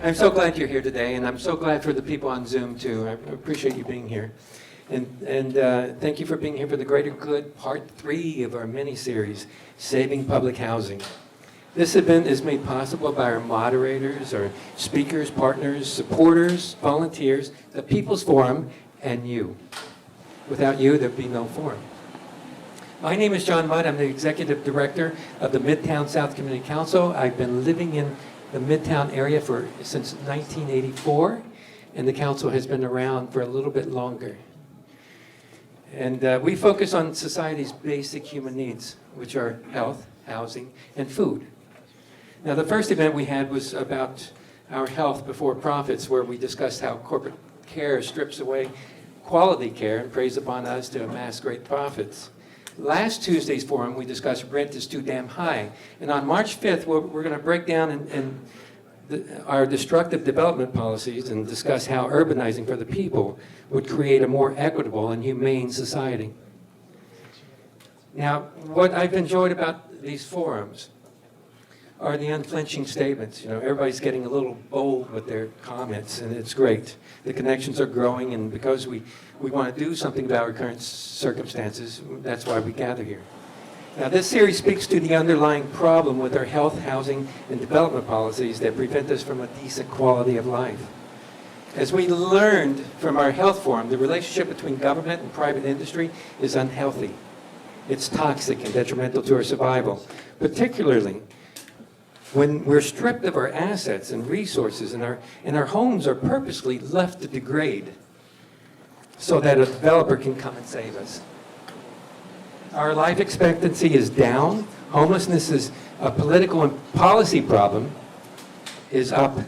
I'm so glad you're here today, and I'm so glad for the people on Zoom, too. I appreciate you being here. And thank you for being here for the Greater Good, Part 3 of our mini-series, Saving Public Housing. This event is made possible by our moderators, our speakers, partners, supporters, volunteers, the People's Forum, and you. Without you, there'd be no forum. My name is John Mudd. I'm the Executive Director of the Midtown South Community Council. I've been living in the Midtown area since 1984, and the council has been around for a little bit longer. And we focus on society's basic human needs, which are health, housing, and food. Now, the first event we had was about our health before profits, where we discussed how corporate care strips away quality care and preys upon us to amass great profits. Last Tuesday's forum, we discussed rent is too damn high. And on March 5th, we're going to break down our destructive development policies and discuss how urbanizing for the people would create a more equitable and humane society. Now, what I've enjoyed about these forums are the unflinching statements. You know, everybody's getting a little bold with their comments, and it's great. The connections are growing, and because we want to do something about our current circumstances, that's why we gather here. Now, this series speaks to the underlying problem with our health, housing, and development policies that prevent us from a decent quality of life. As we learned from our health forum, the relationship between government and private industry is unhealthy. It's toxic and detrimental to our survival, particularly when we're stripped of our assets and resources and our homes are purposely left to degrade so that a developer can come and save us. Our life expectancy is down. Homelessness is a political and policy problem, is up.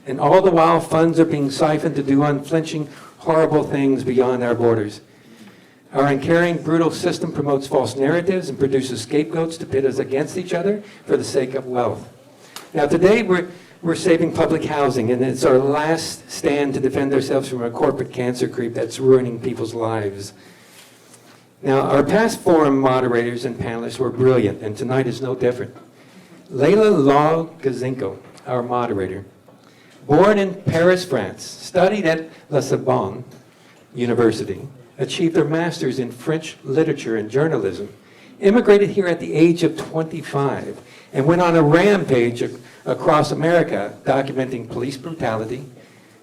And all the while, funds are being siphoned to do unflinching, horrible things beyond our borders. Our uncaring, brutal system promotes false narratives and produces scapegoats to pit us against each other for the sake of wealth. Now, today we're saving public housing, and it's our last stand to defend ourselves from a corporate cancer creep that's ruining people's lives. Now, our past forum moderators and panelists were brilliant, and tonight is no different. Layla Law-Gisiko, our moderator, born in Paris, France, studied at La Sorbonne University, achieved her master's in French literature and journalism, immigrated here at the age of 25, and went on a rampage across America documenting police brutality,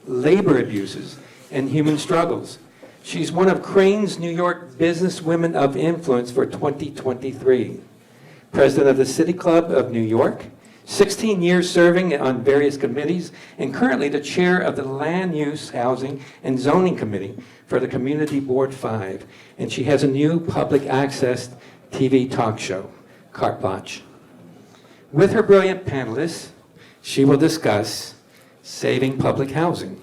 labor abuses, and human struggles. She's one of Crain's New York Business Women of Influence for 2023. President of the City Club of New York, 16 years serving on various committees, and currently the chair of the Land-use, Housing, and Zoning Committee for the Community Board 5. And she has a new public access TV talk show, Carte Blanche. With her brilliant panelists, she will discuss saving public housing.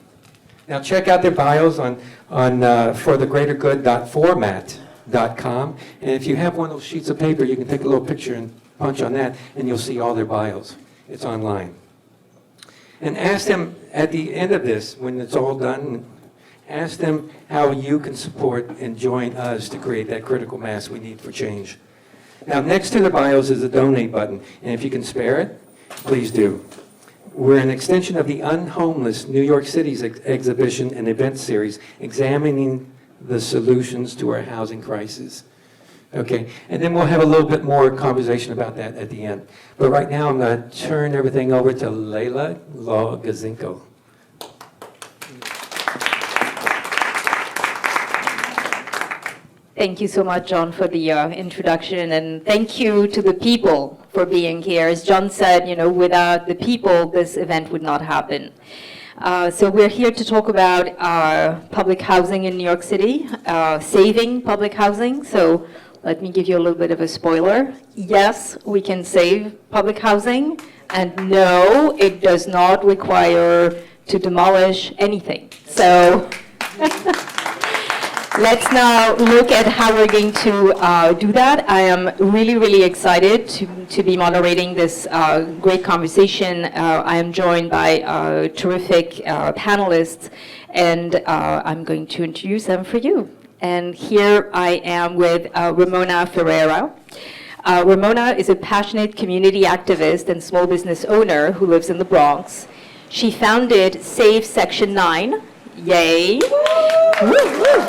Now check out their bios on forthegreatergood.format.com, and if you have one of those sheets of paper, you can take a little picture and punch on that, and you'll see all their bios. It's online. And ask them at the end of this, when it's all done, ask them how you can support and join us to create that critical mass we need for change. Now, next to the bios is a donate button, and if you can spare it, please do. We're an extension of the Unhomeless New York City's exhibition and event series, examining the solutions to our housing crisis. Okay, and then we'll have a little bit more conversation about that at the end. But right now, I'm going to turn everything over to Layla Law-Gisiko. Thank you so much, John, for the introduction, and thank you to the people for being here. As John said, you know, without the people, this event would not happen. So we're here to talk about public housing in New York City, saving public housing. So let me give you a little bit of a spoiler. Yes, we can save public housing, and no, it does not require to demolish anything. So let's now look at how we're going to do that. I am really, really excited to be moderating this great conversation. I am joined by terrific panelists, and I'm going to introduce them for you. And here I am with Ramona Ferreyra. Ramona is a passionate community activist and small business owner who lives in the Bronx. She founded Save Section 9. Yay. Woo, woo.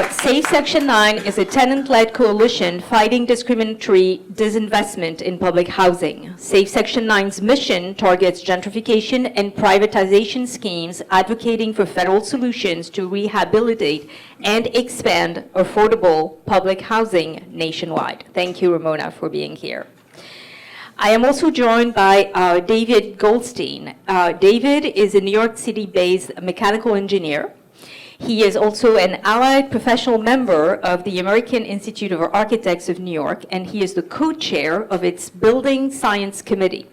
Save Section 9 is a tenant-led coalition fighting discriminatory disinvestment in public housing. Save Section 9's mission targets gentrification and privatization schemes, advocating for federal solutions to rehabilitate and expand affordable public housing nationwide. Thank you, Ramona, for being here. I am also joined by David Goldstein. David is a New York City-based mechanical engineer. He is also an allied professional member of the American Institute of Architects of New York, and he is the co-chair of its Building Science Committee.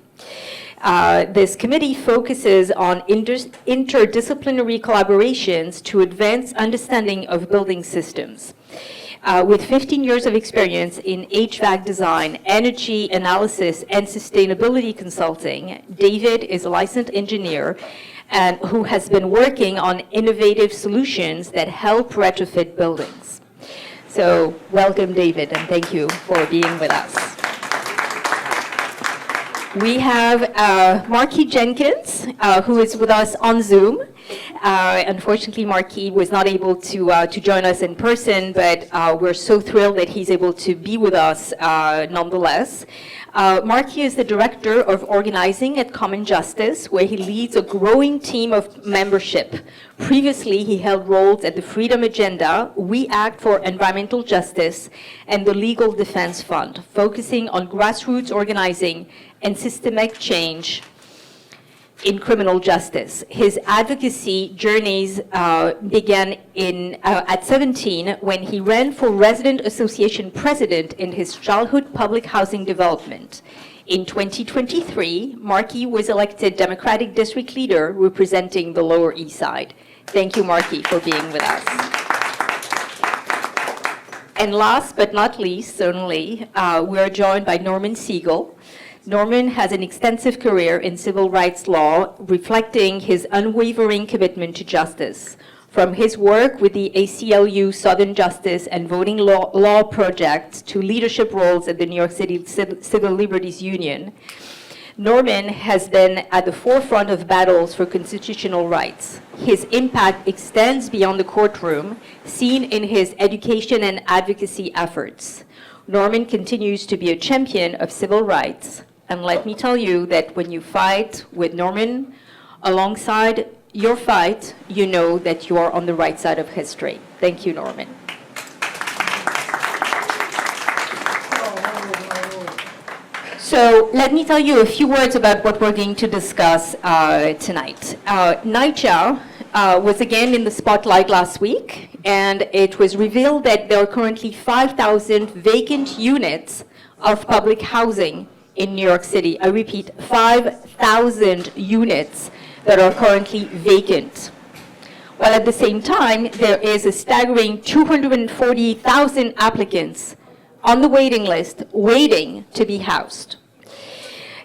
This committee focuses on interdisciplinary collaborations to advance understanding of building systems. With 15 years of experience in HVAC design, energy analysis, and sustainability consulting, David is a licensed engineer and who has been working on innovative solutions that help retrofit buildings. So welcome, David, and thank you for being with us. We have Marquis Jenkins, who is with us on Zoom. Unfortunately, Marquis was not able to join us in person, but we're so thrilled that he's able to be with us nonetheless. Marquis is the Director of Organizing at Common Justice, where he leads a growing team of membership. Previously, he held roles at the Freedom Agenda, We Act for Environmental Justice, and the Legal Defense Fund, focusing on grassroots organizing and systemic change in criminal justice. His advocacy journeys began at 17 when he ran for Resident Association President in his childhood public housing development. In 2023, Marquis was elected Democratic District Leader representing the Lower East Side. Thank you, Marquis, for being with us. And last but not least, certainly, we are joined by Norman Siegel. Norman has an extensive career in civil rights law, reflecting his unwavering commitment to justice. From his work with the ACLU Southern Justice and Voting Law projects to leadership roles at the New York City Civil Liberties Union, Norman has been at the forefront of battles for constitutional rights. His impact extends beyond the courtroom, seen in his education and advocacy efforts. Norman continues to be a champion of civil rights. And let me tell you that when you fight with Norman alongside your fight, you know that you are on the right side of history. Thank you, Norman. So let me tell you a few words about what we're going to discuss tonight. NYCHA was again in the spotlight last week, and it was revealed that there are currently 5,000 vacant units of public housing in New York City. I repeat, 5,000 units that are currently vacant. While at the same time, there is a staggering 240,000 applicants on the waiting list waiting to be housed.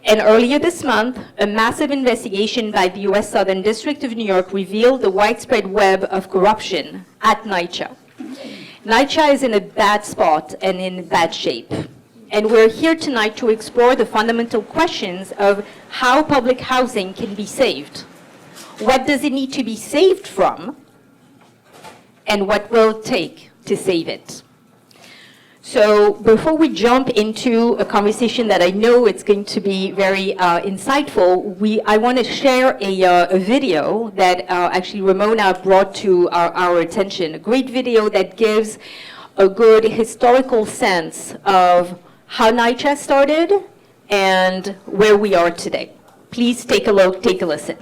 And earlier this month, a massive investigation by the U.S. Southern District of New York revealed the widespread web of corruption at NYCHA. NYCHA is in a bad spot and in bad shape. And we're here tonight to explore the fundamental questions of how public housing can be saved. What does it need to be saved from? And what will it take to save it? So before we jump into a conversation that I know it's going to be very insightful, I want to share a video that actually Ramona brought to our attention, a great video that gives a good historical sense of how NYCHA started and where we are today. Please take a look, take a listen.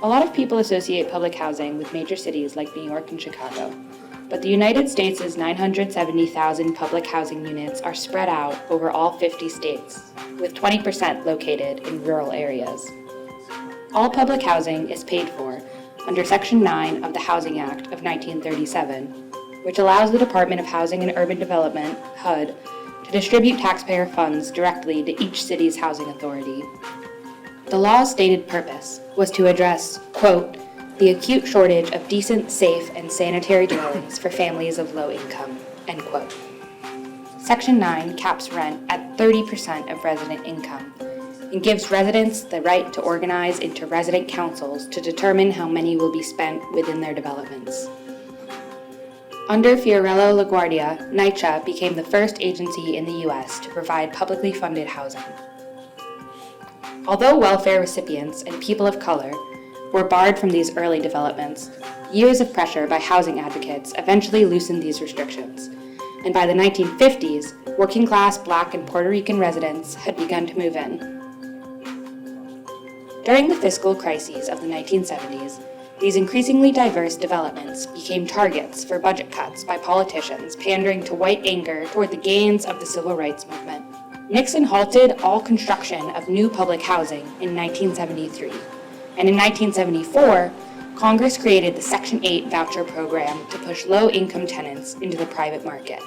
A lot of people associate public housing with major cities like New York and Chicago, but the United States' 970,000 public housing units are spread out over all 50 states, with 20% located in rural areas. All public housing is paid for under Section 9 of the Housing Act of 1937, which allows the Department of Housing and Urban Development, HUD, to distribute taxpayer funds directly to each city's housing authority. The law's stated purpose was to address, quote, the acute shortage of decent, safe, and sanitary dwellings for families of low income, end quote. Section 9 caps rent at 30% of resident income and gives residents the right to organize into resident councils to determine how many will be spent within their developments. Under Fiorello LaGuardia, NYCHA became the first agency in the U.S. to provide publicly funded housing. Although welfare recipients and people of color were barred from these early developments, years of pressure by housing advocates eventually loosened these restrictions, and by the 1950s, working-class Black and Puerto Rican residents had begun to move in. During the fiscal crises of the 1970s, these increasingly diverse developments became targets for budget cuts by politicians pandering to white anger toward the gains of the civil rights movement. Nixon halted all construction of new public housing in 1973, and in 1974, Congress created the Section 8 voucher program to push low-income tenants into the private market.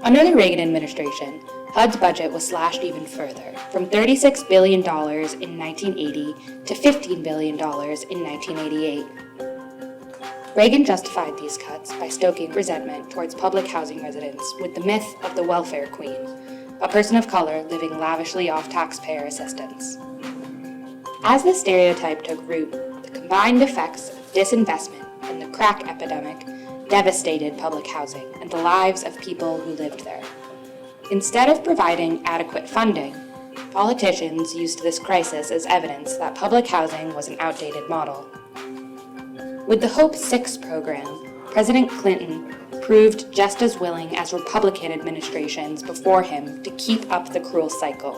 Under the Reagan administration, HUD's budget was slashed even further, from $36 billion in 1980 to $15 billion in 1988. Reagan justified these cuts by stoking resentment towards public housing residents with the myth of the welfare queen, a person of color living lavishly off taxpayer assistance. As this stereotype took root, the combined effects of disinvestment and the crack epidemic devastated public housing and the lives of people who lived there. Instead of providing adequate funding, politicians used this crisis as evidence that public housing was an outdated model. With the Hope 6 program, President Clinton proved just as willing as Republican administrations before him to keep up the cruel cycle.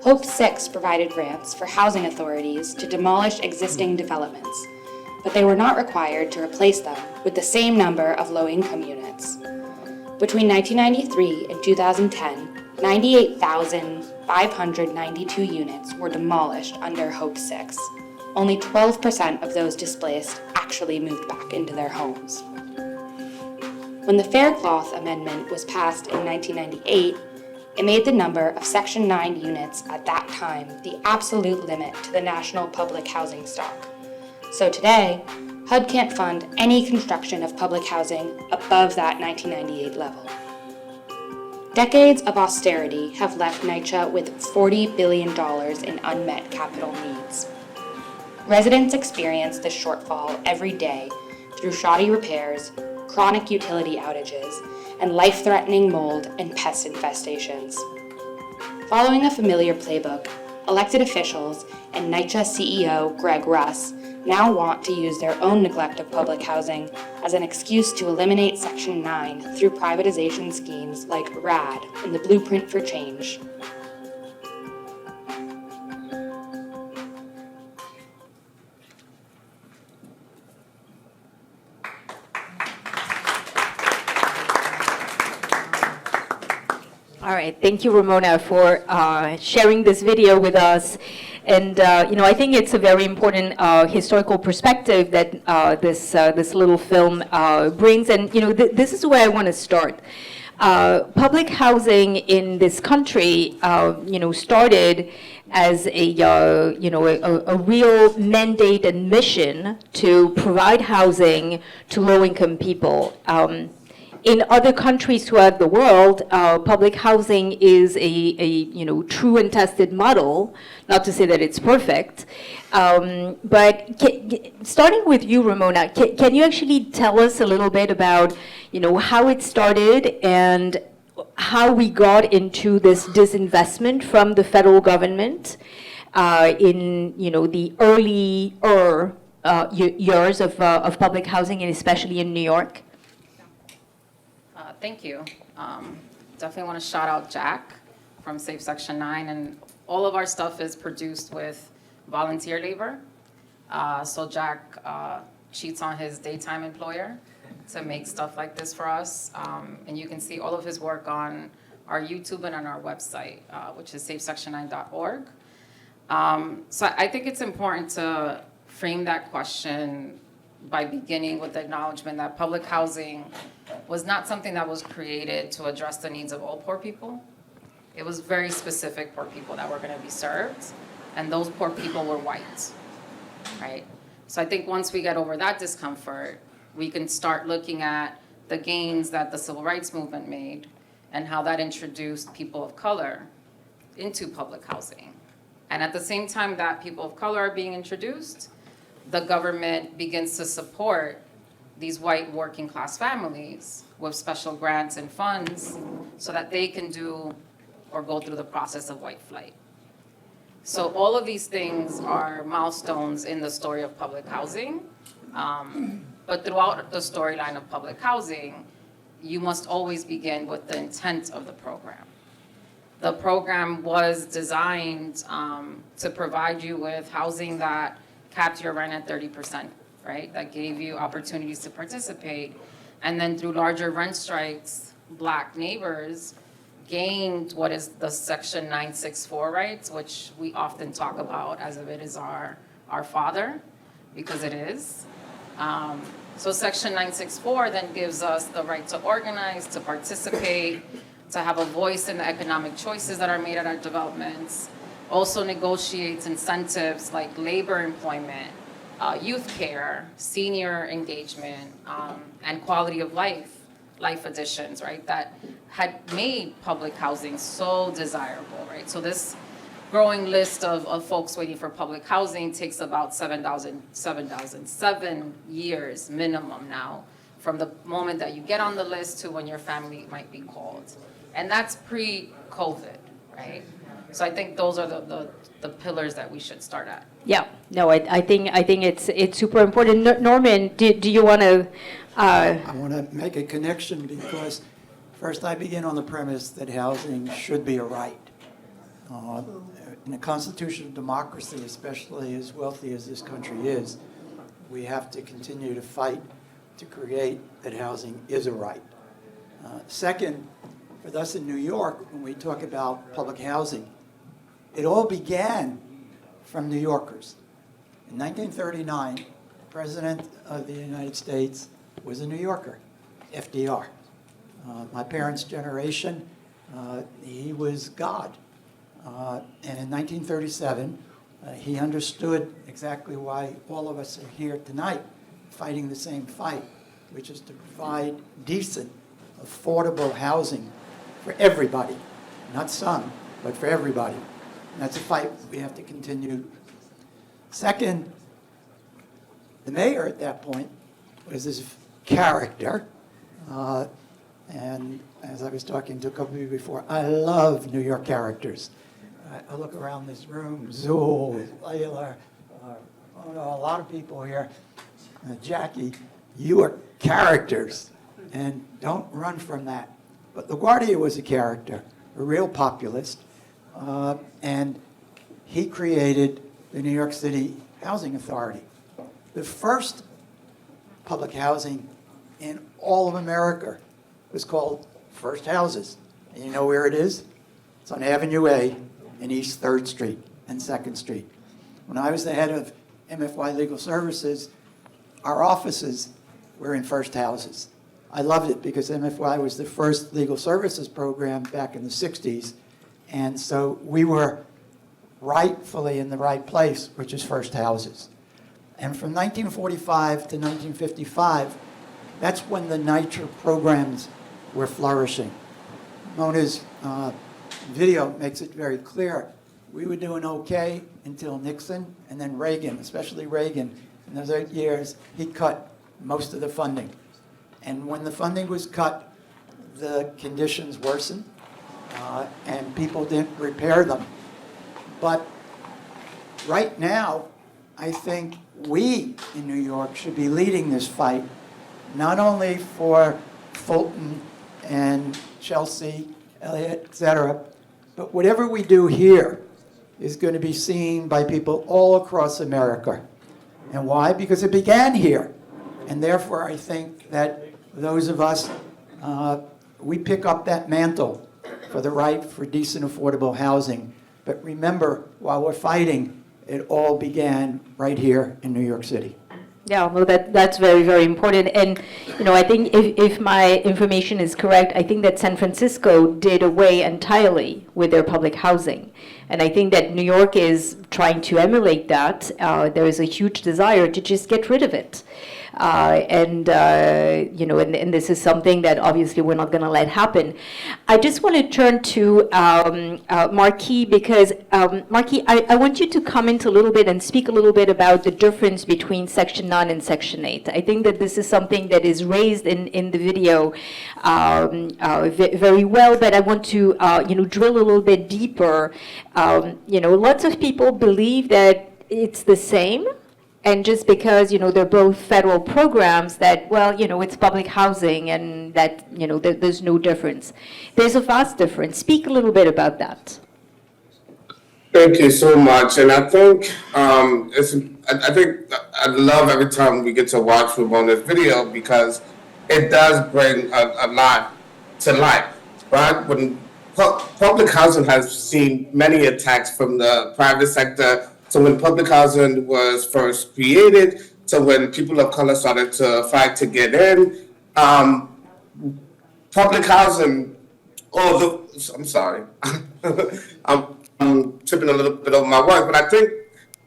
Hope 6 provided grants for housing authorities to demolish existing developments, but they were not required to replace them with the same number of low-income units. Between 1993 and 2010, 98,592 units were demolished under Hope 6. Only 12% of those displaced actually moved back into their homes. When the Faircloth Amendment was passed in 1998, it made the number of Section 9 units at that time the absolute limit to the national public housing stock. So today, HUD can't fund any construction of public housing above that 1998 level. Decades of austerity have left NYCHA with $40 billion in unmet capital needs. Residents experience this shortfall every day through shoddy repairs, chronic utility outages, and life-threatening mold and pest infestations. Following a familiar playbook, elected officials and NYCHA CEO Greg Russ now want to use their own neglect of public housing as an excuse to eliminate Section 9 through privatization schemes like RAD and the Blueprint for Change. All right, thank you, Ramona, for sharing this video with us. And I think it's a very important historical perspective that this little film brings. And this is where I want to start. Public housing in this country, started as a real mandate and mission to provide housing to low-income people. In other countries throughout the world, public housing is a true and tested model. Not to say that it's perfect, but starting with you, Ramona, can you actually tell us a little bit about how it started and how we got into this disinvestment from the federal government in the early years of public housing, and especially in New York? Thank you. Definitely want to shout out Jack from Safe Section 9, and all of our stuff is produced with volunteer labor. So Jack cheats on his daytime employer to make stuff like this for us. And you can see all of his work on our YouTube and on our website, which is safesection9.org. So I think it's important to frame that question by beginning with the acknowledgement that public housing was not something that was created to address the needs of all poor people. It was very specific poor people that were going to be served. and those poor people were white, right? So I think once we get over that discomfort, we can start looking at the gains that the civil rights movement made and how that introduced people of color into public housing. And at the same time that people of color are being introduced, the government begins to support these white working class families with special grants and funds so that they can do or go through the process of white flight. So all of these things are milestones in the story of public housing. But throughout the storyline of public housing, you must always begin with the intent of the program. The program was designed to provide you with housing that capped your rent at 30%, right? That gave you opportunities to participate. And then through larger rent strikes, Black neighbors gained what is the Section 964 rights, which we often talk about as if it is our father, because it is. So Section 964 then gives us the right to organize, to participate, to have a voice in the economic choices that are made at our developments. Also negotiates incentives like labor employment, youth care, senior engagement, and quality of life additions, right? That had made public housing so desirable, right? So this growing list of folks waiting for public housing takes about 7 years minimum now, from the moment that you get on the list to when your family might be called. And that's pre-COVID, right? So I think those are the pillars that we should start at. Yeah, no, I think it's super important. Norman, do you want to? I want to make a connection because first I begin on the premise that housing should be a right. In a constitutional democracy, especially as wealthy as this country is, we have to continue to fight to create that housing is a right. Second, for us in New York, when we talk about public housing, it all began from New Yorkers. In 1939, the President of the United States was a New Yorker, FDR. My parents' generation, he was God. And in 1937, he understood exactly why all of us are here tonight fighting the same fight, which is to provide decent, affordable housing for everybody, not some, but for everybody. And that's a fight we have to continue. Second, the mayor at that point was this character. And as I was talking to a couple of you before, I love New York characters. I look around this room, Zool, Layla, a lot of people here. Jackie, you are characters, and don't run from that. But LaGuardia was a character, a real populist, and he created the New York City Housing Authority, the first public housing in all of America. Was called First Houses. And you know where it is? It's on Avenue A in East 3rd Street and 2nd Street. When I was the head of MFY Legal Services, our offices were in First Houses. I loved it because MFY was the first legal services program back in the 60s. And so we were rightfully in the right place, which is First Houses. And from 1945 to 1955, that's when the NYCHA programs were flourishing. Mona's video makes it very clear. We were doing okay until Nixon, and then Reagan, especially Reagan. In those 8 years, he cut most of the funding. And when the funding was cut, the conditions worsened, and people didn't repair them. But right now, I think we in New York should be leading this fight, not only for Fulton and Chelsea, Elliott, et cetera, but whatever we do here is going to be seen by people all across America. And why? Because it began here. And therefore, I think that those of us, we pick up that mantle for the right for decent, affordable housing. But remember, while we're fighting, it all began right here in New York City. Yeah, well, that's very, very important. And, I think if my information is correct, I think that San Francisco did away entirely with their public housing. And I think that New York is trying to emulate that. There is a huge desire to just get rid of it. And this is something that obviously we're not going to let happen. I just want to turn to Marquis, because Marquis, I want you to comment a little bit and speak a little bit about the difference between Section 9 and Section 8. I think that this is something that is raised in the video very well, but I want to drill a little bit deeper. Lots of people believe that it's the same. And just because, they're both federal programs that, it's public housing and that, there's no difference. There's a vast difference. Speak a little bit about that. Thank you so much. And I think I love every time we get to watch Ramona's video because it does bring a lot to light, right? When public housing has seen many attacks from the private sector. So when public housing was first created, so when people of color started to fight to get in, public housing, I'm sorry, I'm tripping a little bit over my words, but I think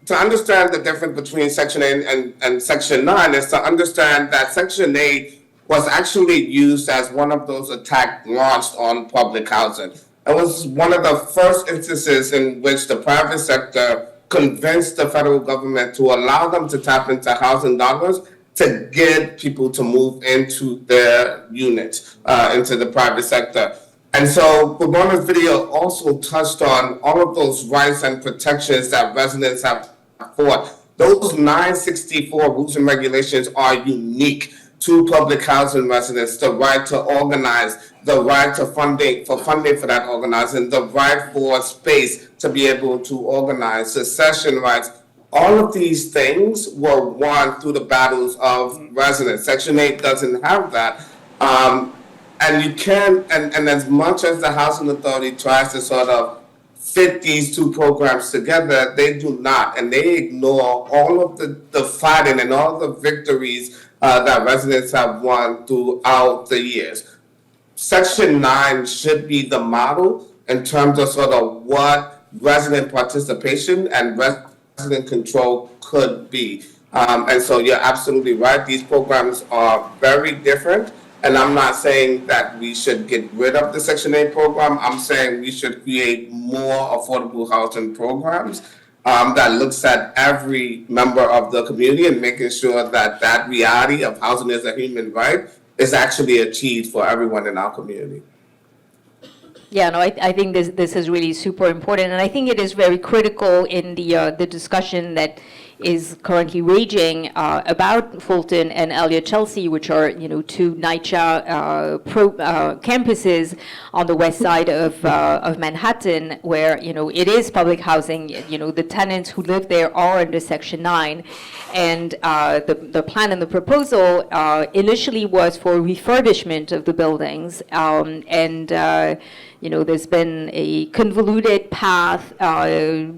to understand the difference between Section 8 and Section 9 is to understand that Section 8 was actually used as one of those attacks launched on public housing. It was one of the first instances in which the private sector convince the federal government to allow them to tap into housing dollars to get people to move into their units, into the private sector. And so Ramona's video also touched on all of those rights and protections that residents have fought. Those 964 rules and regulations are unique to public housing residents: the right to organize, the right to funding for that organizing, the right for space to be able to organize, secession rights. All of these things were won through the battles of residents. Section 8 doesn't have that. And you can, and as much as the Housing Authority tries to sort of fit these two programs together, they do not. And they ignore all of the fighting and all the victories that residents have won throughout the years. Section 9 should be the model in terms of sort of what resident participation and resident control could be. And so you're absolutely right. These programs are very different. And I'm not saying that we should get rid of the Section 8 program. I'm saying we should create more affordable housing programs that looks at every member of the community and making sure that that reality of housing as a human right is actually achieved for everyone in our community. Yeah, no, I think this is really super important, and I think it is very critical in the discussion that is currently raging about Fulton and Elliott Chelsea, which are two NYCHA campuses on the west side of Manhattan, where it is public housing. The tenants who live there are under Section 9, and the plan and the proposal initially was for refurbishment of the buildings, there's been a convoluted path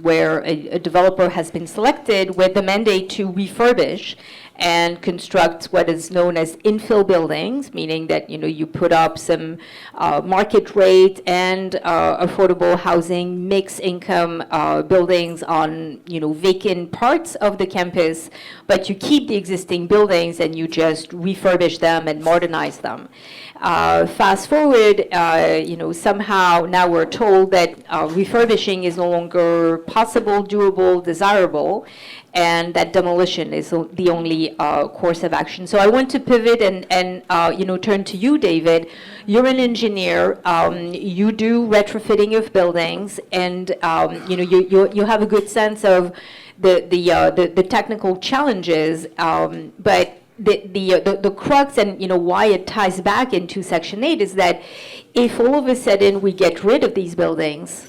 where a developer has been selected with the mandate to refurbish and construct what is known as infill buildings, meaning that you put up some market rate and affordable housing, mixed income buildings on vacant parts of the campus, but you keep the existing buildings and you just refurbish them and modernize them. Fast forward, somehow now we're told that refurbishing is no longer possible, doable, desirable, and that demolition is the only course of action. So I want to pivot and turn to you, David. You're an engineer. You do retrofitting of buildings, and you have a good sense of the technical challenges, but the crux and why it ties back into Section 8 is that if all of a sudden we get rid of these buildings,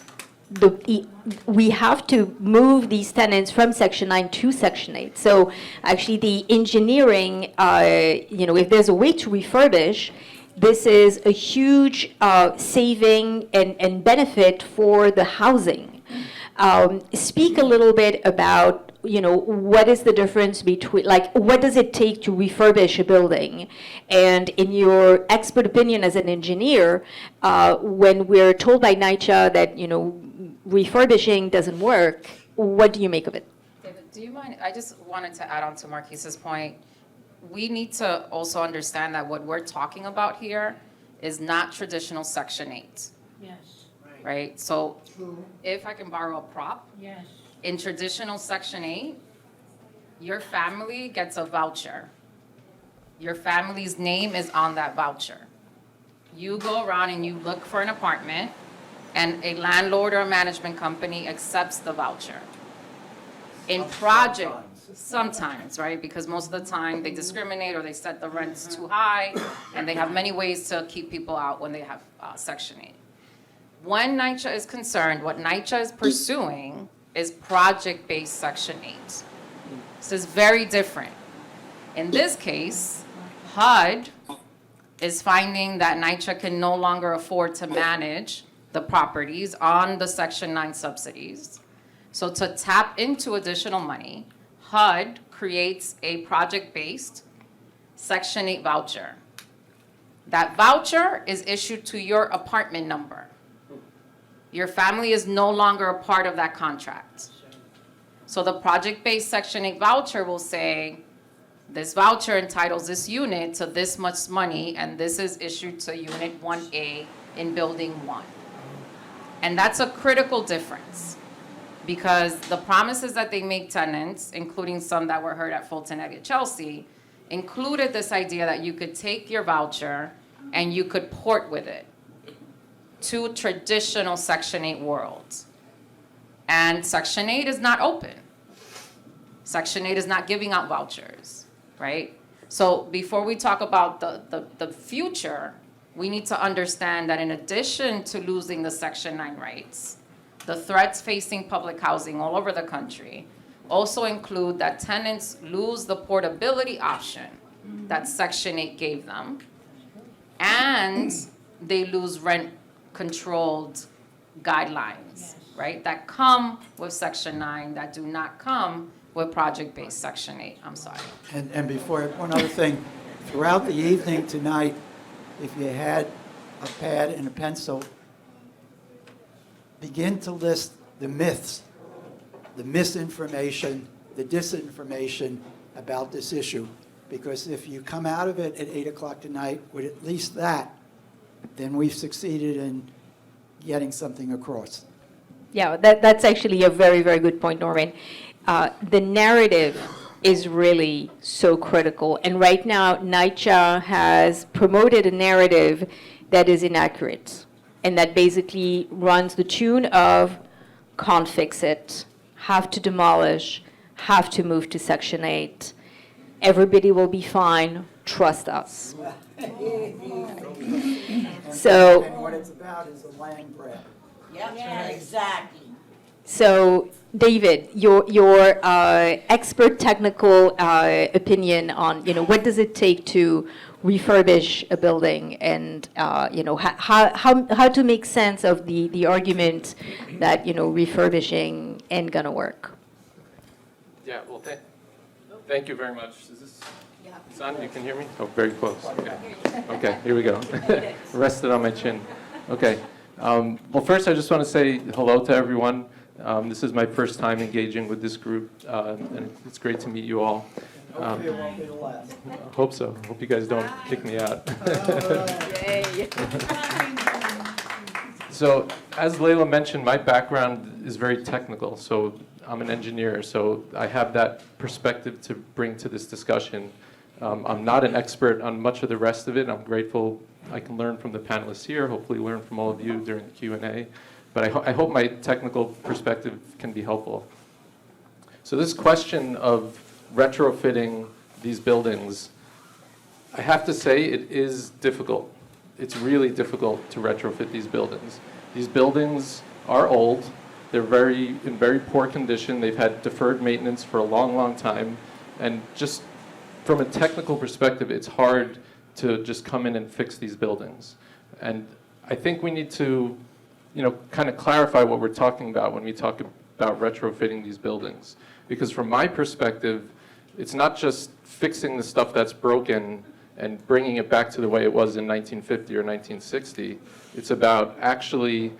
we have to move these tenants from Section 9 to Section 8. So actually the engineering, if there's a way to refurbish, this is a huge saving and benefit for the housing. Speak a little bit about what is the difference between, like, what does it take to refurbish a building? And in your expert opinion as an engineer, when we're told by NYCHA that, refurbishing doesn't work, what do you make of it? David, do you mind, I just wanted to add on to Marquis's point. We need to also understand that what we're talking about here is not traditional Section 8. Yes, Right? So if I can borrow a prop, yes. in traditional Section 8, your family gets a voucher. Your family's name is on that voucher. You go around and you look for an apartment, and a landlord or a management company accepts the voucher. In project, sometimes, right? Because most of the time they discriminate or they set the rents too high, and they have many ways to keep people out when they have Section 8. When NYCHA is concerned, what NYCHA is pursuing is project-based Section 8. This is very different. In this case, HUD is finding that NYCHA can no longer afford to manage the properties on the Section 9 subsidies. So to tap into additional money, HUD creates a project-based Section 8 voucher. That voucher is issued to your apartment number. Your family is no longer a part of that contract. So the project-based Section 8 voucher will say, this voucher entitles this unit to this much money, and this is issued to Unit 1A in Building 1. And that's a critical difference, because the promises that they make tenants, including some that were heard at Fulton Egg at Chelsea, included this idea that you could take your voucher and you could port with it to traditional Section 8 worlds. And Section 8 is not open. Section 8 is not giving out vouchers, right? So before we talk about the future, we need to understand that in addition to losing the Section 9 rights, the threats facing public housing all over the country also include that tenants lose the portability option that Section 8 gave them, and they lose rent-controlled guidelines, right, that come with Section 9 that do not come with project-based Section 8. I'm sorry. And before, one other thing, throughout the evening tonight, if you had a pad and a pencil, begin to list the myths, the misinformation, the disinformation about this issue. Because if you come out of it at 8 o'clock tonight with at least that, then we've succeeded in getting something across. Yeah, that's actually a very, very good point, Norman. The narrative is really so critical. And right now, NYCHA has promoted a narrative that is inaccurate and that basically runs the tune of can't fix it, have to demolish, have to move to Section 8. Everybody will be fine, trust us. So, And what it's about is a land grab. Yeah, exactly. so David, your expert technical opinion on, what does it take to refurbish a building, and, how to make sense of the argument that, refurbishing ain't gonna work? Yeah, well, thank you very much. Is this on? You can hear me? Oh, very close. Okay, here we go. Rested on my chin. Okay. Well, first, I just want to say hello to everyone. This is my first time engaging with this group, and it's great to meet you all. Hopefully it won't be the last. I hope so. Hope you guys don't kick me out. So, as Layla mentioned, my background is very technical. So, I'm an engineer, so I have that perspective to bring to this discussion. I'm not an expert on much of the rest of it. I'm grateful I can learn from the panelists here, hopefully learn from all of you during the Q&A. But I hope my technical perspective can be helpful. So this question of retrofitting these buildings, I have to say it is difficult. It's really difficult to retrofit these buildings. These buildings are old. They're in very poor condition. They've had deferred maintenance for a long, long time. And just from a technical perspective, it's hard to just come in and fix these buildings. And I think we need to, kind of clarify what we're talking about when we talk about retrofitting these buildings. Because from my perspective, it's not just fixing the stuff that's broken and bringing it back to the way it was in 1950 or 1960. It's about actually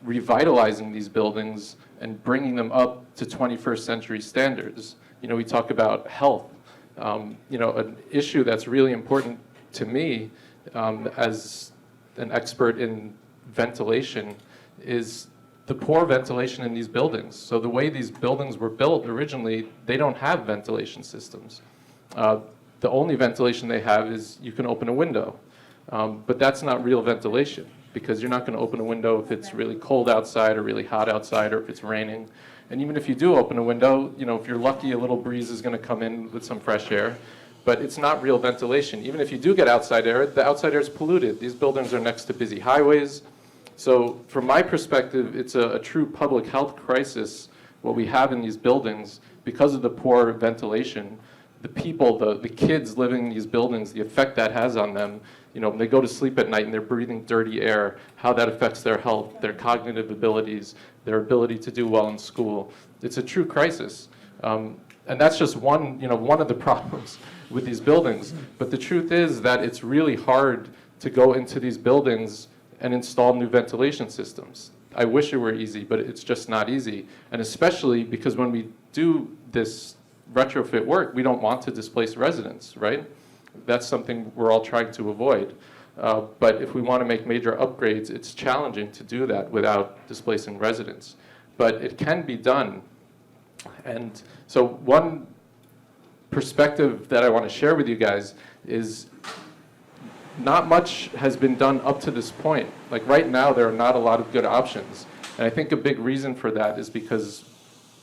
revitalizing these buildings and bringing them up to 21st century standards. You know, we talk about health. You know, an issue that's really important to me as an expert in ventilation is the poor ventilation in these buildings. So the way these buildings were built originally, they don't have ventilation systems. The only ventilation they have is you can open a window. But that's not real ventilation, because you're not going to open a window if it's really cold outside or really hot outside or if it's raining. And even if you do open a window, you know, if you're lucky, a little breeze is going to come in with some fresh air. But it's not real ventilation. Even if you do get outside air, the outside air is polluted. These buildings are next to busy highways. So from my perspective, it's a true public health crisis, what we have in these buildings, because of the poor ventilation. The people, the kids living in these buildings, the effect that has on them, you know, when they go to sleep at night and they're breathing dirty air, how that affects their health, their cognitive abilities, their ability to do well in school. It's a true crisis. And that's just one of the problems with these buildings. But the truth is that it's really hard to go into these buildings and install new ventilation systems. I wish it were easy, but it's just not easy. And especially because when we do this retrofit work, we don't want to displace residents, right? That's something we're all trying to avoid. But if we want to make major upgrades, it's challenging to do that without displacing residents. But it can be done. And so one perspective that I want to share with you guys is not much has been done up to this point. Like right now, there are not a lot of good options. And I think a big reason for that is because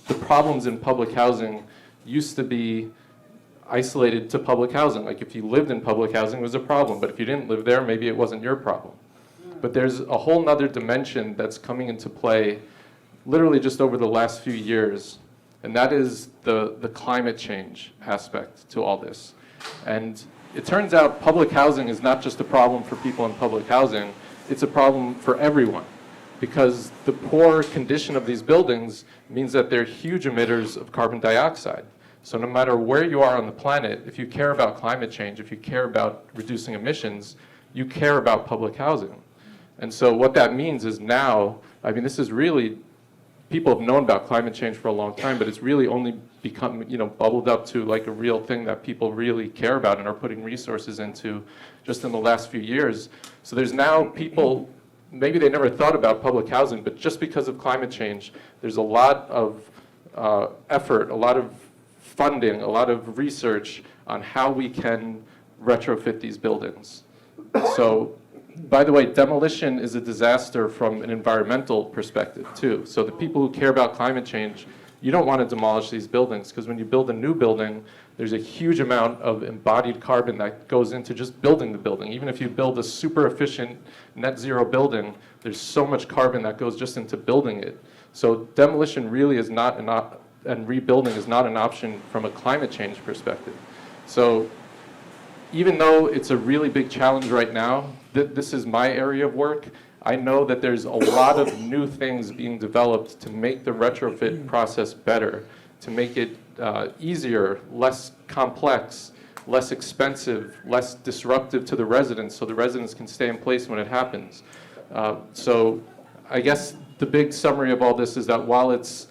the problems in public housing used to be isolated to public housing. Like if you lived in public housing, it was a problem. But if you didn't live there, maybe it wasn't your problem. But there's a whole nother dimension that's coming into play literally just over the last few years. And that is the climate change aspect to all this. And it turns out public housing is not just a problem for people in public housing, it's a problem for everyone. Because the poor condition of these buildings means that they're huge emitters of carbon dioxide. So no matter where you are on the planet, if you care about climate change, if you care about reducing emissions, you care about public housing. And so what that means is now, I mean, this is really, people have known about climate change for a long time, but it's really only become, bubbled up to like a real thing that people really care about and are putting resources into just in the last few years. So there's now people, maybe they never thought about public housing, but just because of climate change, there's a lot of effort, a lot of funding, a lot of research on how we can retrofit these buildings. So, by the way, demolition is a disaster from an environmental perspective too. So the people who care about climate change, you don't want to demolish these buildings, because when you build a new building, there's a huge amount of embodied carbon that goes into just building the building. Even if you build a super efficient net zero building, there's so much carbon that goes just into building it. So demolition really is not and rebuilding is not an option from a climate change perspective. So even though it's a really big challenge right now, this is my area of work, I know that there's a lot of new things being developed to make the retrofit process better, to make it easier, less complex, less expensive, less disruptive to the residents, so the residents can stay in place when it happens. So I guess the big summary of all this is that while it's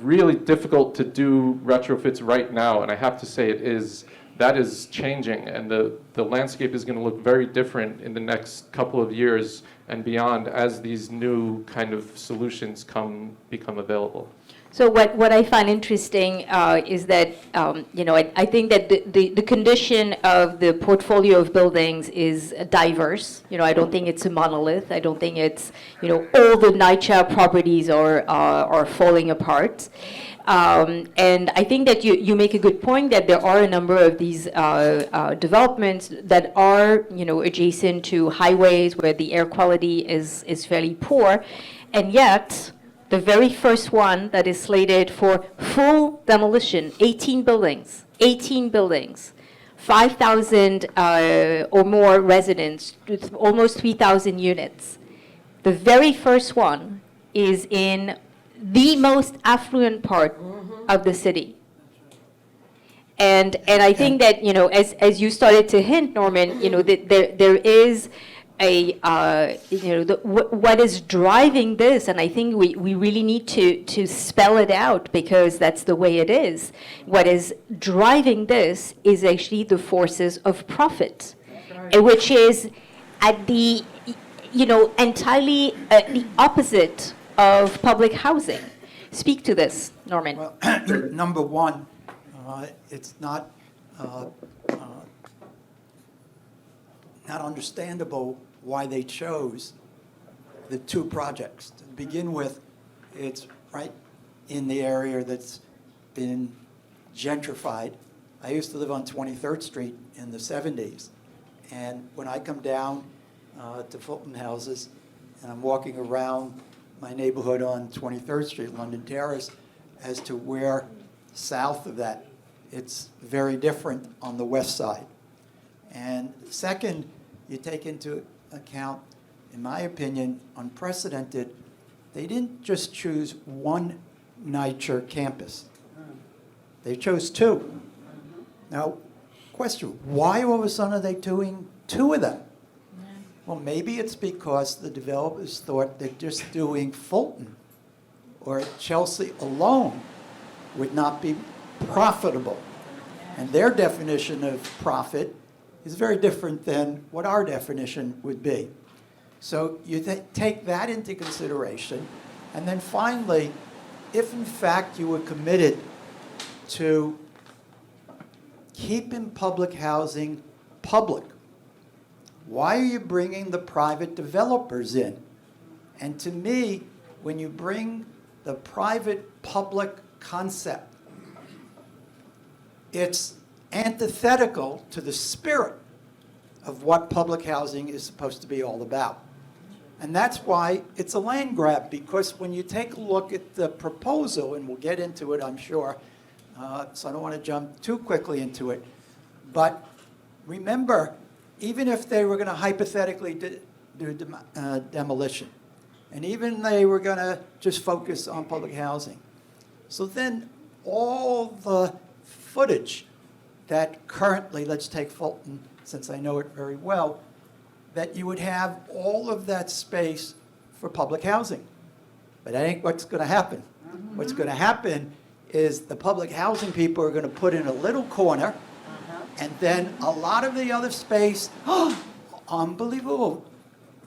really difficult to do retrofits right now, and I have to say it is, that is changing, and the landscape is going to look very different in the next couple of years and beyond as these new kind of solutions become available. So what I find interesting is that, I think that the condition of the portfolio of buildings is diverse. I don't think it's a monolith. I don't think it's, all the NYCHA properties are falling apart. And I think that you make a good point that there are a number of these developments that are, adjacent to highways where the air quality is fairly poor, and yet the very first one that is slated for full demolition, 18 buildings, 5,000 or more residents, with almost 3,000 units. The very first one is in the most affluent part of the city. And I think that, as you started to hint, Norman, that there is what is driving this, and I think we really need to spell it out because that's the way it is. What is driving this is actually the forces of profit, which is at the, entirely the opposite of public housing. Speak to this, Norman. Well, number one, it's not understandable why they chose the two projects. To begin with, it's right in the area that's been gentrified. I used to live on 23rd Street in the 70s, and when I come down to Fulton Houses, and I'm walking around my neighborhood on 23rd Street, London Terrace, as to where south of that, it's very different on the west side. And second, you take into account, in my opinion, unprecedented, they didn't just choose one NYCHR campus. They chose two. Now, question, why all of a sudden are they doing two of them? Well, maybe it's because the developers thought that just doing Fulton or Chelsea alone would not be profitable. And their definition of profit is very different than what our definition would be. So you take that into consideration. And then finally, if in fact you were committed to keeping public housing public, why are you bringing the private developers in? And to me, when you bring the private-public concept, it's antithetical to the spirit of what public housing is supposed to be all about. And that's why it's a land grab, because when you take a look at the proposal, and we'll get into it, I'm sure, so I don't want to jump too quickly into it, but remember, even if they were going to hypothetically do demolition, and even they were going to just focus on public housing, so then all the footage that currently, let's take Fulton, since I know it very well, that you would have all of that space for public housing. But that ain't what's going to happen. What's going to happen is the public housing people are going to put in a little corner, and then a lot of the other space, unbelievable,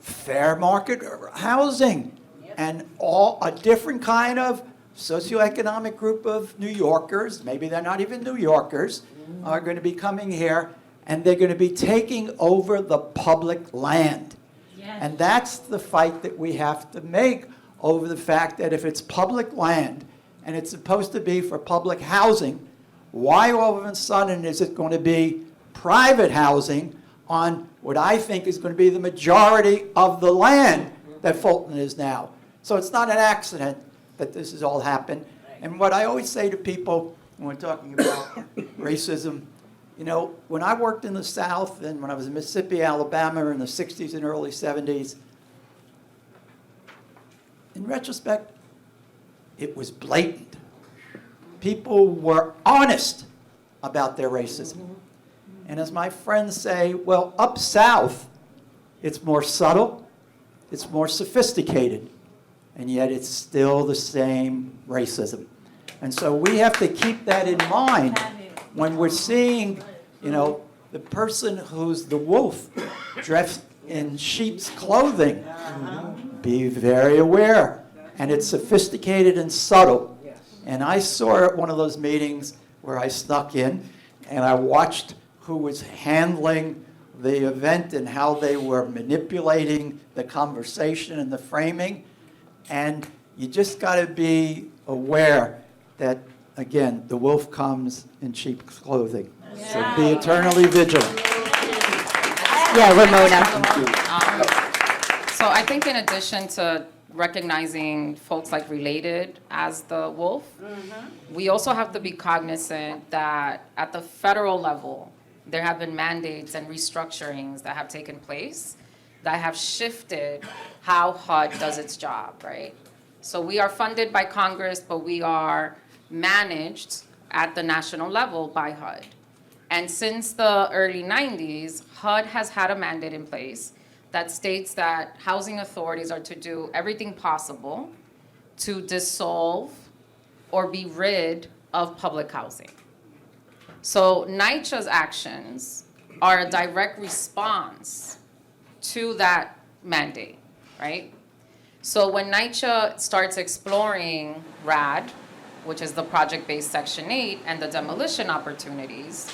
fair market housing, and all a different kind of socioeconomic group of New Yorkers, maybe they're not even New Yorkers, are going to be coming here, and they're going to be taking over the public land. And that's the fight that we have to make over the fact that if it's public land and it's supposed to be for public housing, why all of a sudden is it going to be private housing on what I think is going to be the majority of the land that Fulton is now? So it's not an accident that this has all happened. And what I always say to people when we're talking about racism, when I worked in the South and when I was in Mississippi, Alabama in the 60s and early 70s, in retrospect, it was blatant. People were honest about their racism. And as my friends say, well, up south, it's more subtle, it's more sophisticated, and yet it's still the same racism. And so we have to keep that in mind when we're seeing, the person who's the wolf dressed in sheep's clothing. Be very aware. And it's sophisticated and subtle. And I saw at one of those meetings where I snuck in, and I watched who was handling the event and how they were manipulating the conversation and the framing. And you just got to be aware that, again, the wolf comes in sheep's clothing. So be eternally vigilant. Yeah, Ramona. So I think in addition to recognizing folks like Related as the wolf, we also have to be cognizant that at the federal level, there have been mandates and restructurings that have taken place that have shifted how HUD does its job, right? So we are funded by Congress, but we are managed at the national level by HUD. And since the early 90s, HUD has had a mandate in place that states that housing authorities are to do everything possible to dissolve or be rid of public housing. So NYCHA's actions are a direct response to that mandate, right? So when NYCHA starts exploring RAD, which is the project-based Section 8, and the demolition opportunities,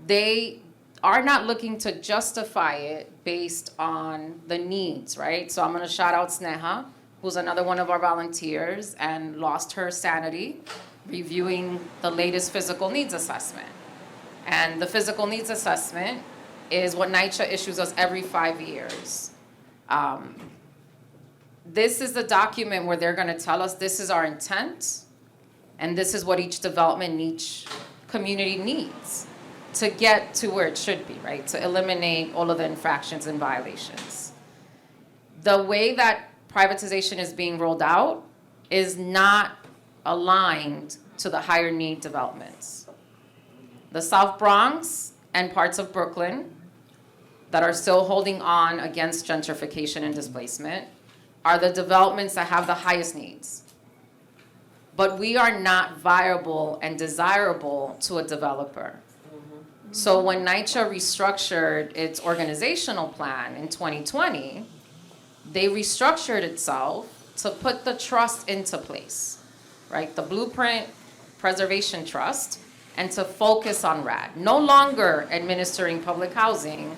they are not looking to justify it based on the needs, right? So I'm gonna shout out Sneha, who's another one of our volunteers and lost her sanity reviewing the latest physical needs assessment. And the physical needs assessment is what NYCHA issues us every 5 years. This is the document where they're gonna tell us this is our intent, and this is what each development and each community needs to get to where it should be, right? To eliminate all of the infractions and violations. The way that privatization is being rolled out is not aligned to the higher need developments. The South Bronx and parts of Brooklyn that are still holding on against gentrification and displacement are the developments that have the highest needs. But we are not viable and desirable to a developer. So when NYCHA restructured its organizational plan in 2020, they restructured itself to put the trust into place, right? The Blueprint Preservation Trust, and to focus on RAD. No longer administering public housing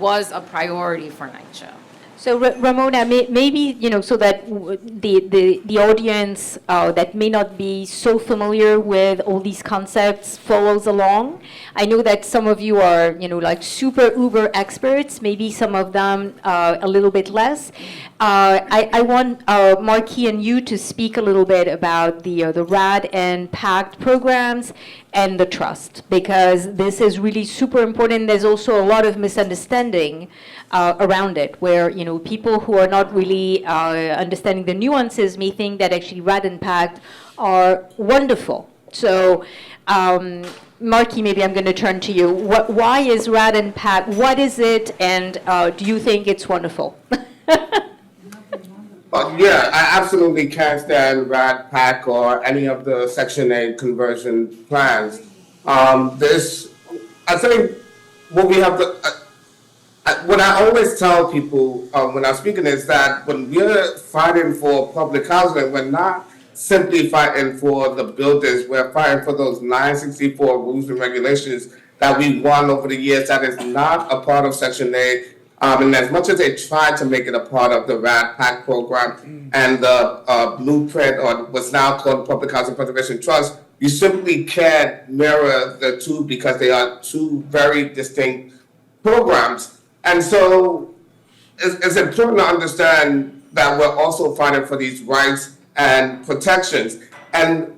was a priority for NYCHA. So Ramona, maybe, so that the audience that may not be so familiar with all these concepts follows along. I know that some of you are, like super uber experts, maybe some of them a little bit less. I want Marquis and you to speak a little bit about the RAD and PACT programs and the trust, because this is really super important. There's also a lot of misunderstanding around it, where people who are not really understanding the nuances may think that actually RAD and PACT are wonderful. So Marquis, maybe I'm going to turn to you. Why is RAD and PACT? What is it, and do you think it's wonderful? Yeah, I absolutely can't stand RAD, PAC, or any of the Section 8 conversion plans. I think what we have to, what I always tell people when I'm speaking is that when we're fighting for public housing, we're not simply fighting for the builders, we're fighting for those 964 rules and regulations that we won over the years that is not a part of Section 8. And as much as they tried to make it a part of the RAD PAC program and the Blueprint, or what's now called Public Housing Preservation Trust, you simply can't mirror the two because they are two very distinct programs. And so it's important to understand that we're also fighting for these rights and protections. And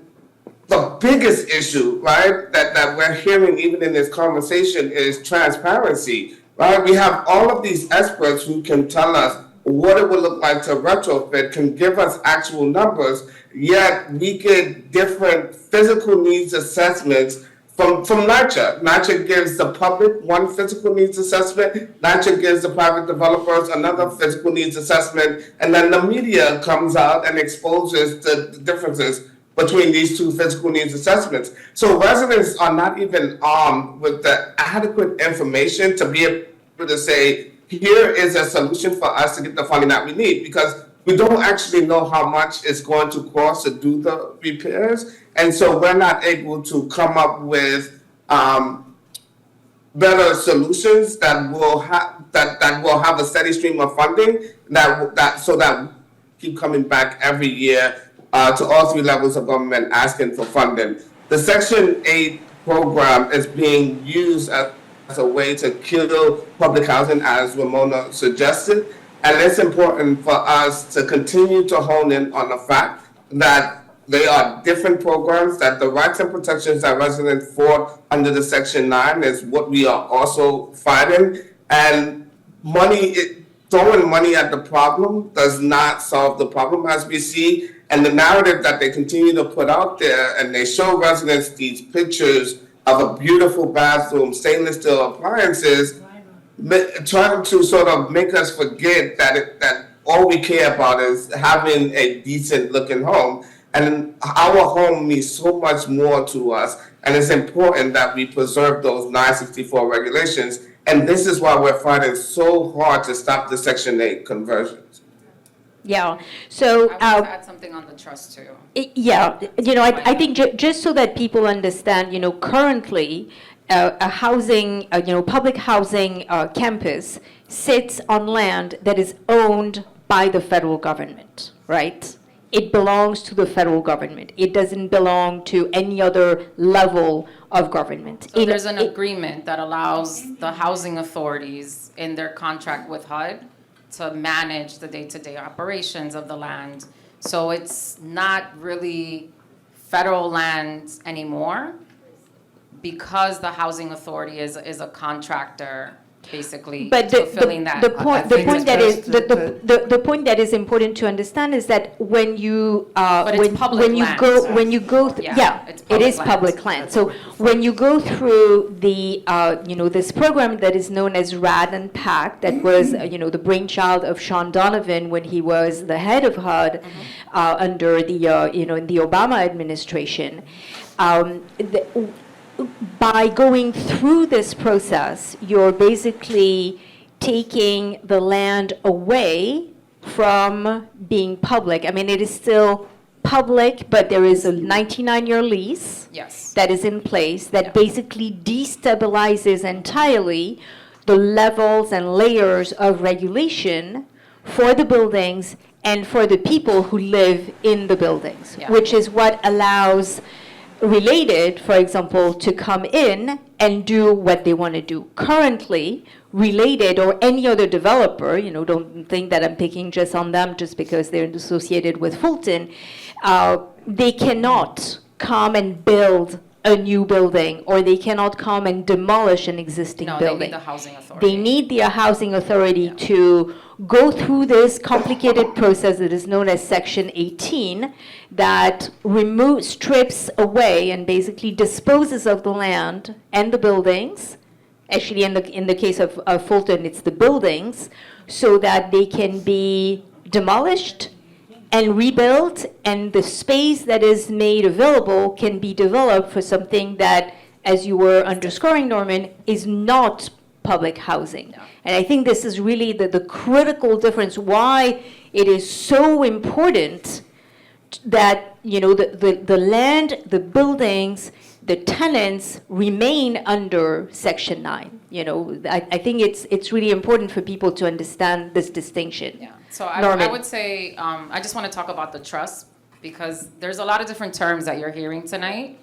the biggest issue, right, that we're hearing even in this conversation is transparency. Right? We have all of these experts who can tell us what it would look like to retrofit, can give us actual numbers, yet we get different physical needs assessments from NYCHA. NYCHA gives the public one physical needs assessment, NYCHA gives the private developers another physical needs assessment, and then the media comes out and exposes the differences between these two physical needs assessments. So residents are not even armed with the adequate information to be able to say, here is a solution for us to get the funding that we need, because we don't actually know how much it's going to cost to do the repairs. And so we're not able to come up with better solutions that will have a steady stream of funding so that we keep coming back every year to all three levels of government asking for funding. The Section 8 program is being used as a way to kill public housing, as Ramona suggested. And it's important for us to continue to hone in on the fact that they are different programs, that the rights and protections that residents fought under the Section 9 is what we are also fighting. And money, throwing money at the problem does not solve the problem, as we see. And the narrative that they continue to put out there, and they show residents these pictures of a beautiful bathroom, stainless steel appliances, trying to sort of make us forget that all we care about is having a decent looking home. And our home means so much more to us. And it's important that we preserve those 964 regulations. And this is why we're fighting so hard to stop the Section 8 conversions. Yeah, so. I want to add something on the trust too. Yeah, I think just so that people understand, currently, a housing, public housing campus sits on land that is owned by the federal government, right? It belongs to the federal government. It doesn't belong to any other level of government. So there's an agreement that allows the housing authorities in their contract with HUD to manage the day-to-day operations of the land. So it's not really federal land anymore because the housing authority is a contractor basically But fulfilling that. the point that is important to understand is that when you But it's public when you land. go It's it is public land. public land. So when you go through the this program that is known as RAD and PAC, that was the brainchild of Sean Donovan when he was the head of HUD under the in the Obama administration. By going through this process, you're basically taking the land away from being public. I mean, it is still public, but there is a 99-year lease Yes. that is in place that basically destabilizes entirely the levels and layers of regulation for the buildings and for the people who live in the buildings, Yeah. which is what allows Related, for example, to come in and do what they want to do. Currently, Related or any other developer, don't think that I'm picking just on them just because they're associated with Fulton, they cannot come and build a new building, or they cannot come and demolish an existing No, they building. need the housing authority. They need the housing authority to go through this complicated process that is known as Section 18, that strips away and basically disposes of the land and the buildings. Actually, in the case of Fulton, it's the buildings, so that they can be demolished and rebuilt, and the space that is made available can be developed for something that, as you were underscoring, Norman, is not public housing. And I think this is really the critical difference, why it is so important that, the land, the buildings, the tenants remain under Section 9. I think it's really important for people to understand this distinction. Yeah, so I Norman. would say, I just want to talk about the trust, because there's a lot of different terms that you're hearing tonight,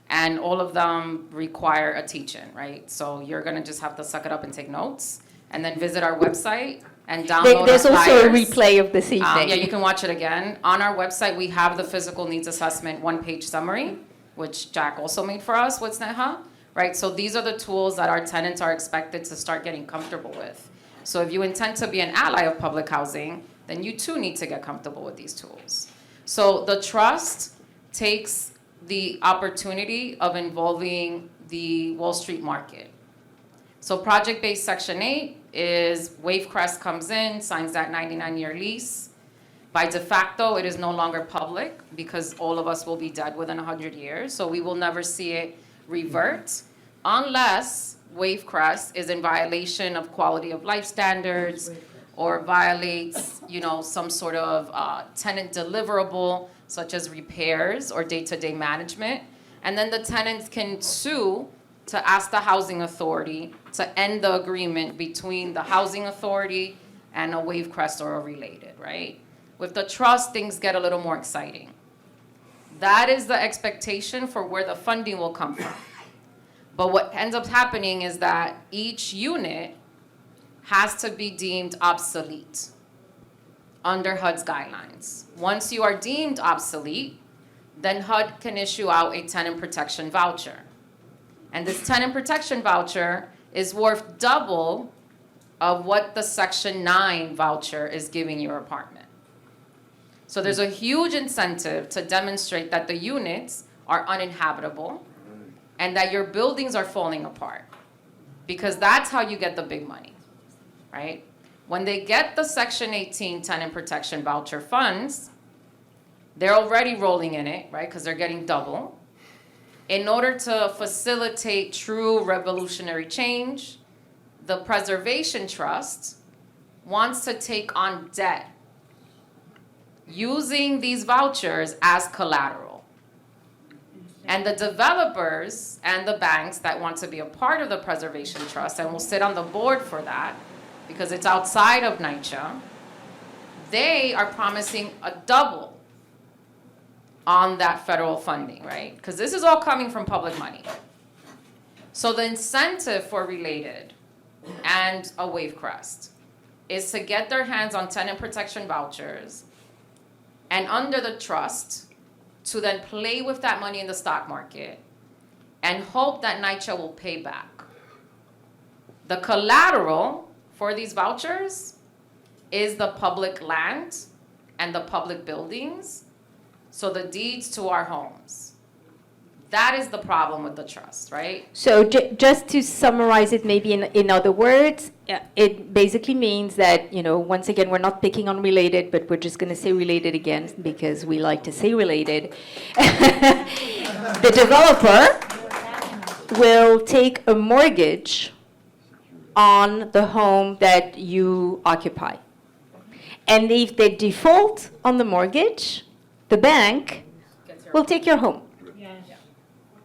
and all of them require a teach-in, right? So you're going to just have to suck it up and take notes, and then visit our website and download There's our also a flyers. replay of this evening. Yeah, you can watch it again. On our website, we have the physical needs assessment one-page summary, which Jack also made for us with SNEHA, right? So these are the tools that our tenants are expected to start getting comfortable with. So if you intend to be an ally of public housing, then you too need to get comfortable with these tools. So the trust takes the opportunity of involving the Wall Street market. So project-based Section 8 is Wavecrest comes in, signs that 99-year lease. By de facto, it is no longer public because all of us will be dead within 100 years. So we will never see it revert unless Wavecrest is in violation of quality of life standards or violates, some sort of tenant deliverable, such as repairs or day-to-day management. And then the tenants can sue to ask the housing authority to end the agreement between the housing authority and a Wavecrest or a Related, right? With the trust, things get a little more exciting. That is the expectation for where the funding will come from. But what ends up happening is that each unit has to be deemed obsolete under HUD's guidelines. Once you are deemed obsolete, then HUD can issue out a tenant protection voucher. And this tenant protection voucher is worth double of what the Section 9 voucher is giving your apartment. So there's a huge incentive to demonstrate that the units are uninhabitable and that your buildings are falling apart, because that's how you get the big money, right? When they get the Section 18 tenant protection voucher funds, they're already rolling in it, right, because they're getting double. In order to facilitate true revolutionary change, the Preservation Trust wants to take on debt using these vouchers as collateral. And the developers and the banks that want to be a part of the Preservation Trust and will sit on the board for that, because it's outside of NYCHA, they are promising a double on that federal funding, right? Because this is all coming from public money. So the incentive for Related and a Wavecrest is to get their hands on tenant protection vouchers and under the trust to then play with that money in the stock market and hope that NYCHA will pay back. The collateral for these vouchers is the public land and the public buildings, so the deeds to our homes. That is the problem with the trust, right? So just to summarize it maybe in other words, it basically means that, once again, we're not picking on Related, but we're just going to say Related again because we like to say Related. The developer will take a mortgage on the home that you occupy. And if they default on the mortgage, the bank will take your home.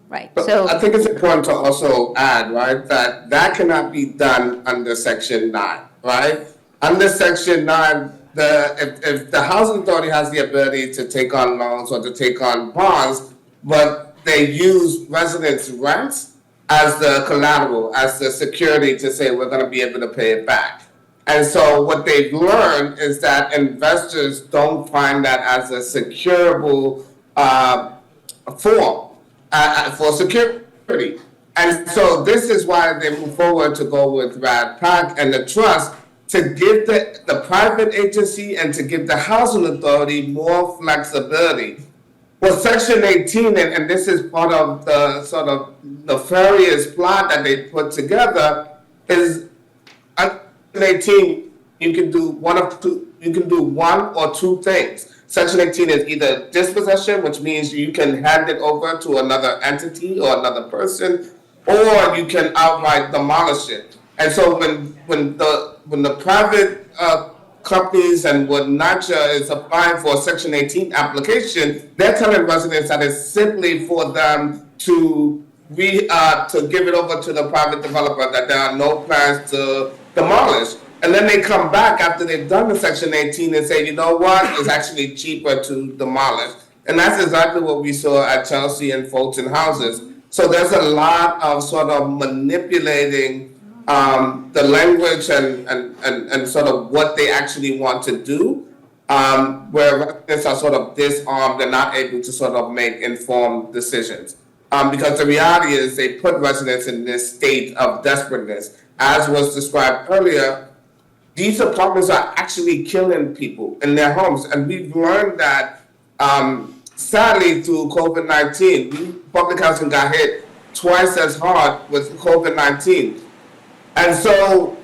Right. But So I think it's important to also add, right, that cannot be done under Section 9, right? Under Section 9, if the housing authority has the ability to take on loans or to take on bonds, but they use residents' rents as the collateral, as the security to say we're going to be able to pay it back. And so what they've learned is that investors don't find that as a securable form for security. And so this is why they move forward to go with RAD-PAC and the trust to give the private agency and to give the housing authority more flexibility. Well, Section 18, and this is part of the sort of nefarious plot that they put together, is Section 18, you can do one or two things. Section 18 is either dispossession, which means you can hand it over to another entity or another person, or you can outright demolish it. And so when the private companies and when NYCHA is applying for a Section 18 application, they're telling residents that it's simply for them to give it over to the private developer, that there are no plans to demolish. And then they come back after they've done the Section 18 and say, you know what, it's actually cheaper to demolish. And that's exactly what we saw at Chelsea and Fulton houses. So there's a lot of sort of manipulating the language and sort of what they actually want to do, where residents are sort of disarmed and not able to sort of make informed decisions. Because the reality is they put residents in this state of desperateness. As was described earlier, these apartments are actually killing people in their homes. And we've learned that, sadly, through COVID-19, public housing got hit twice as hard with COVID-19. And so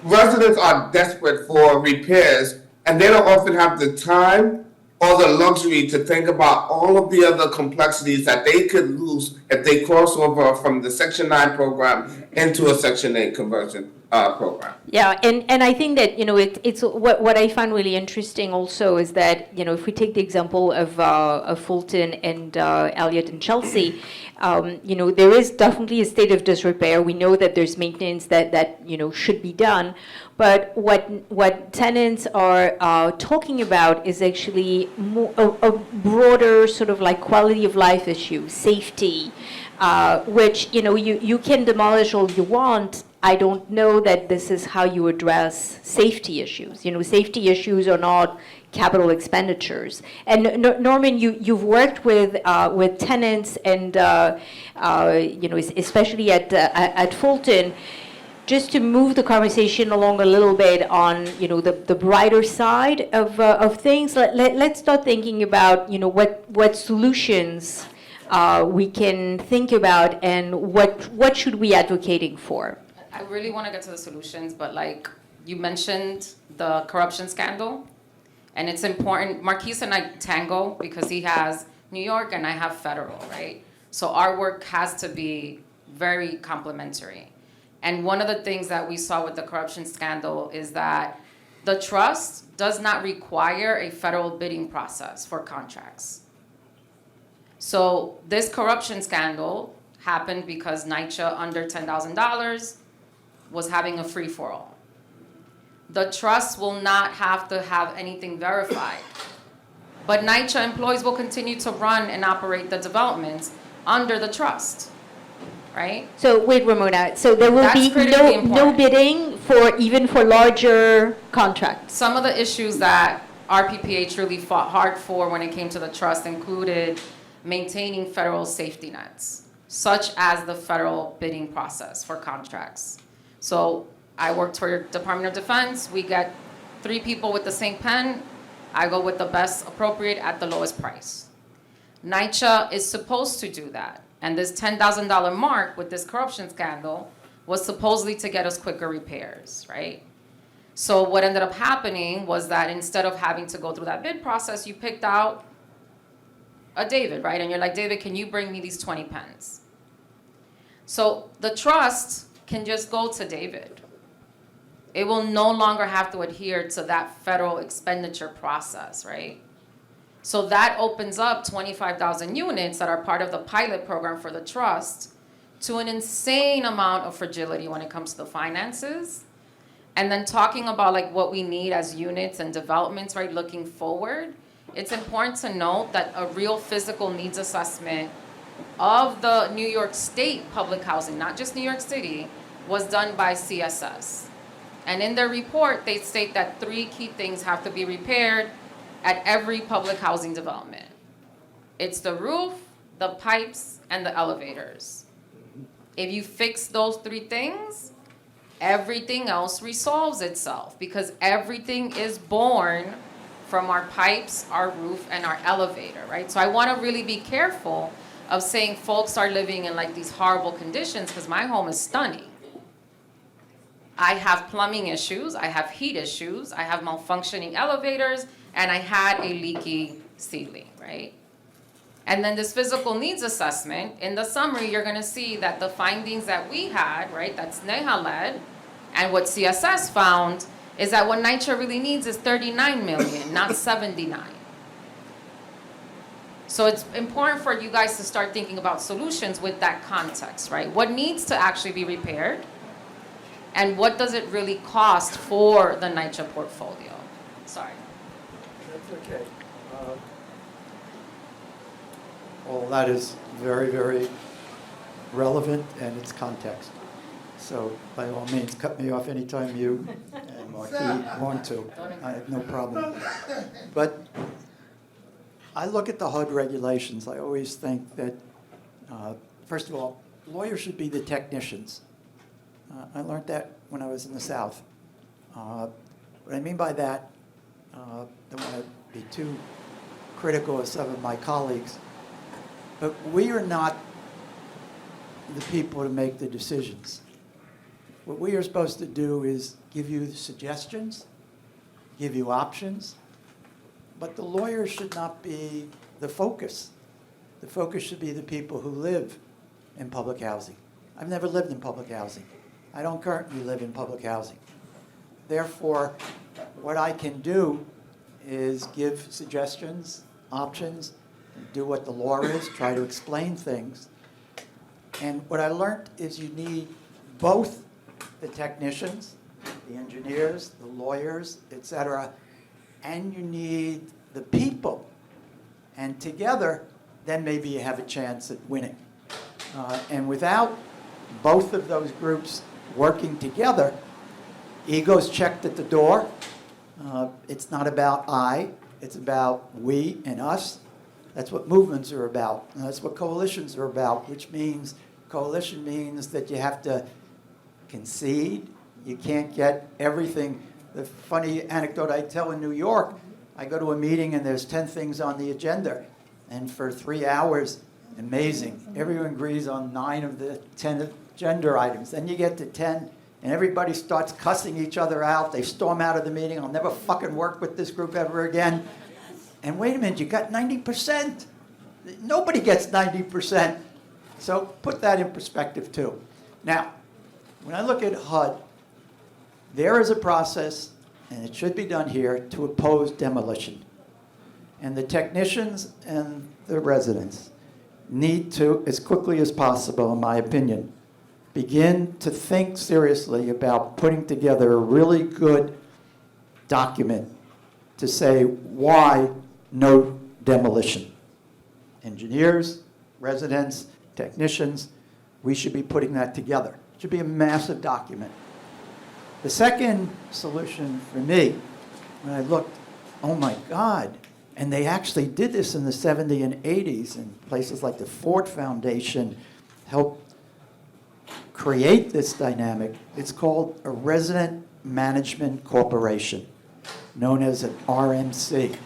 residents are desperate for repairs, and they don't often have the time or the luxury to think about all of the other complexities that they could lose if they cross over from the Section 9 program into a Section 8 conversion program. yeah, and I think that it's what I find really interesting also is that if we take the example of Fulton and Elliott and Chelsea, there is definitely a state of disrepair. We know that there's maintenance that should be done, but what tenants are talking about is actually a broader sort of like quality of life issue, safety, which you can demolish all you want. I don't know that this is how you address safety issues. Safety issues are not capital expenditures. And Norman, you've worked with tenants and especially at Fulton. just to move the conversation along a little bit on, the brighter side of things, let's start thinking about, what solutions we can think about and what should we advocating for? I really want to get to the solutions, but like you mentioned the corruption scandal, and it's important. Marquis and I tango because he has New York and I have federal, right? So our work has to be very complementary. And one of the things that we saw with the corruption scandal is that the trust does not require a federal bidding process for contracts. So this corruption scandal happened because NYCHA under $10,000 was having a free-for-all. The trust will not have to have anything verified. But NYCHA employees will continue to run and operate the developments under the trust, right? So wait, Ramona, so there will That's be critically no important. bidding even for larger contracts? Some of the issues that RPPH really fought hard for when it came to the trust included maintaining federal safety nets, such as the federal bidding process for contracts. So I worked for your Department of Defense. We get 3 people with the same pen. I go with the best appropriate at the lowest price. NYCHA is supposed to do that. And this $10,000 mark with this corruption scandal was supposedly to get us quicker repairs, right? So what ended up happening was that instead of having to go through that bid process, you picked out a David, right? And you're like, David, can you bring me these 20 pens? So the trust can just go to David. It will no longer have to adhere to that federal expenditure process, right? So that opens up 25,000 units that are part of the pilot program for the trust to an insane amount of fragility when it comes to the finances. And then talking about like what we need as units and developments, right, looking forward, it's important to note that a real physical needs assessment of the New York State public housing, not just New York City, was done by CSS. And in their report, they state that 3 key things have to be repaired at every public housing development. It's the roof, the pipes, and the elevators. If you fix those 3 things, everything else resolves itself because everything is born from our pipes, our roof, and our elevator, right? So I want to really be careful of saying folks are living in like these horrible conditions because my home is stunning. I have plumbing issues, I have heat issues, I have malfunctioning elevators, and I had a leaky ceiling, right? And then this physical needs assessment, in the summary, you're gonna see that the findings that we had, right, that's NEHA-led, and what CSS found is that what NYCHA really needs is 39 million, not 79. So it's important for you guys to start thinking about solutions with that context, right? What needs to actually be repaired? And what does it really cost for the NYCHA portfolio? Sorry. That's okay. All that is very, very relevant and its context. So by all means, cut me off anytime you and Marquis want to. I have no problem. But I look at the HUD regulations. I always think that, first of all, lawyers should be the technicians. I learned that when I was in the South. What I mean by that, I don't want to be too critical of some of my colleagues, but we are not the people to make the decisions. What we are supposed to do is give you suggestions, give you options, but the lawyers should not be the focus. The focus should be the people who live in public housing. I've never lived in public housing. I don't currently live in public housing. Therefore, what I can do is give suggestions, options, do what the law is, try to explain things. And what I learned is you need both the technicians, the engineers, the lawyers, etc., and you need the people. And together, then maybe you have a chance at winning. And without both of those groups working together, ego's checked at the door. It's not about I, it's about we and us. That's what movements are about. And that's what coalitions are about, which means coalition means that you have to concede. You can't get everything. The funny anecdote I tell in New York, I go to a meeting and there's 10 things on the agenda. And for 3 hours, amazing. Everyone agrees on 9 of the 10 agenda items. Then you get to 10 and everybody starts cussing each other out. They storm out of the meeting. I'll never fucking work with this group ever again. And wait a minute, you got 90%. Nobody gets 90%. So put that in perspective too. Now, when I look at HUD, there is a process, and it should be done here, to oppose demolition. And the technicians and the residents need to, as quickly as possible, in my opinion, begin to think seriously about putting together a really good document to say why no demolition. Engineers, residents, technicians, we should be putting that together. It should be a massive document. The second solution for me, when I looked, oh my God, and they actually did this in the 70s and 80s, and places like the Ford Foundation helped create this dynamic. It's called a Resident Management Corporation, known as an RMC.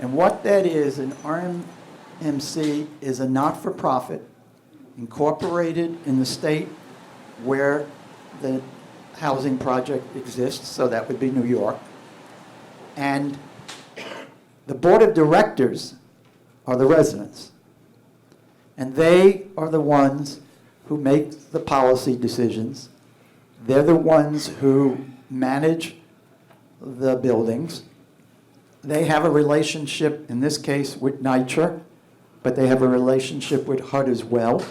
And what that is, an RMC is a not-for-profit incorporated in the state where the housing project exists, so that would be New York. And the board of directors are the residents. And they are the ones who make the policy decisions. They're the ones who manage the buildings. They have a relationship, in this case, with NYCHA, but they have a relationship with HUD as well.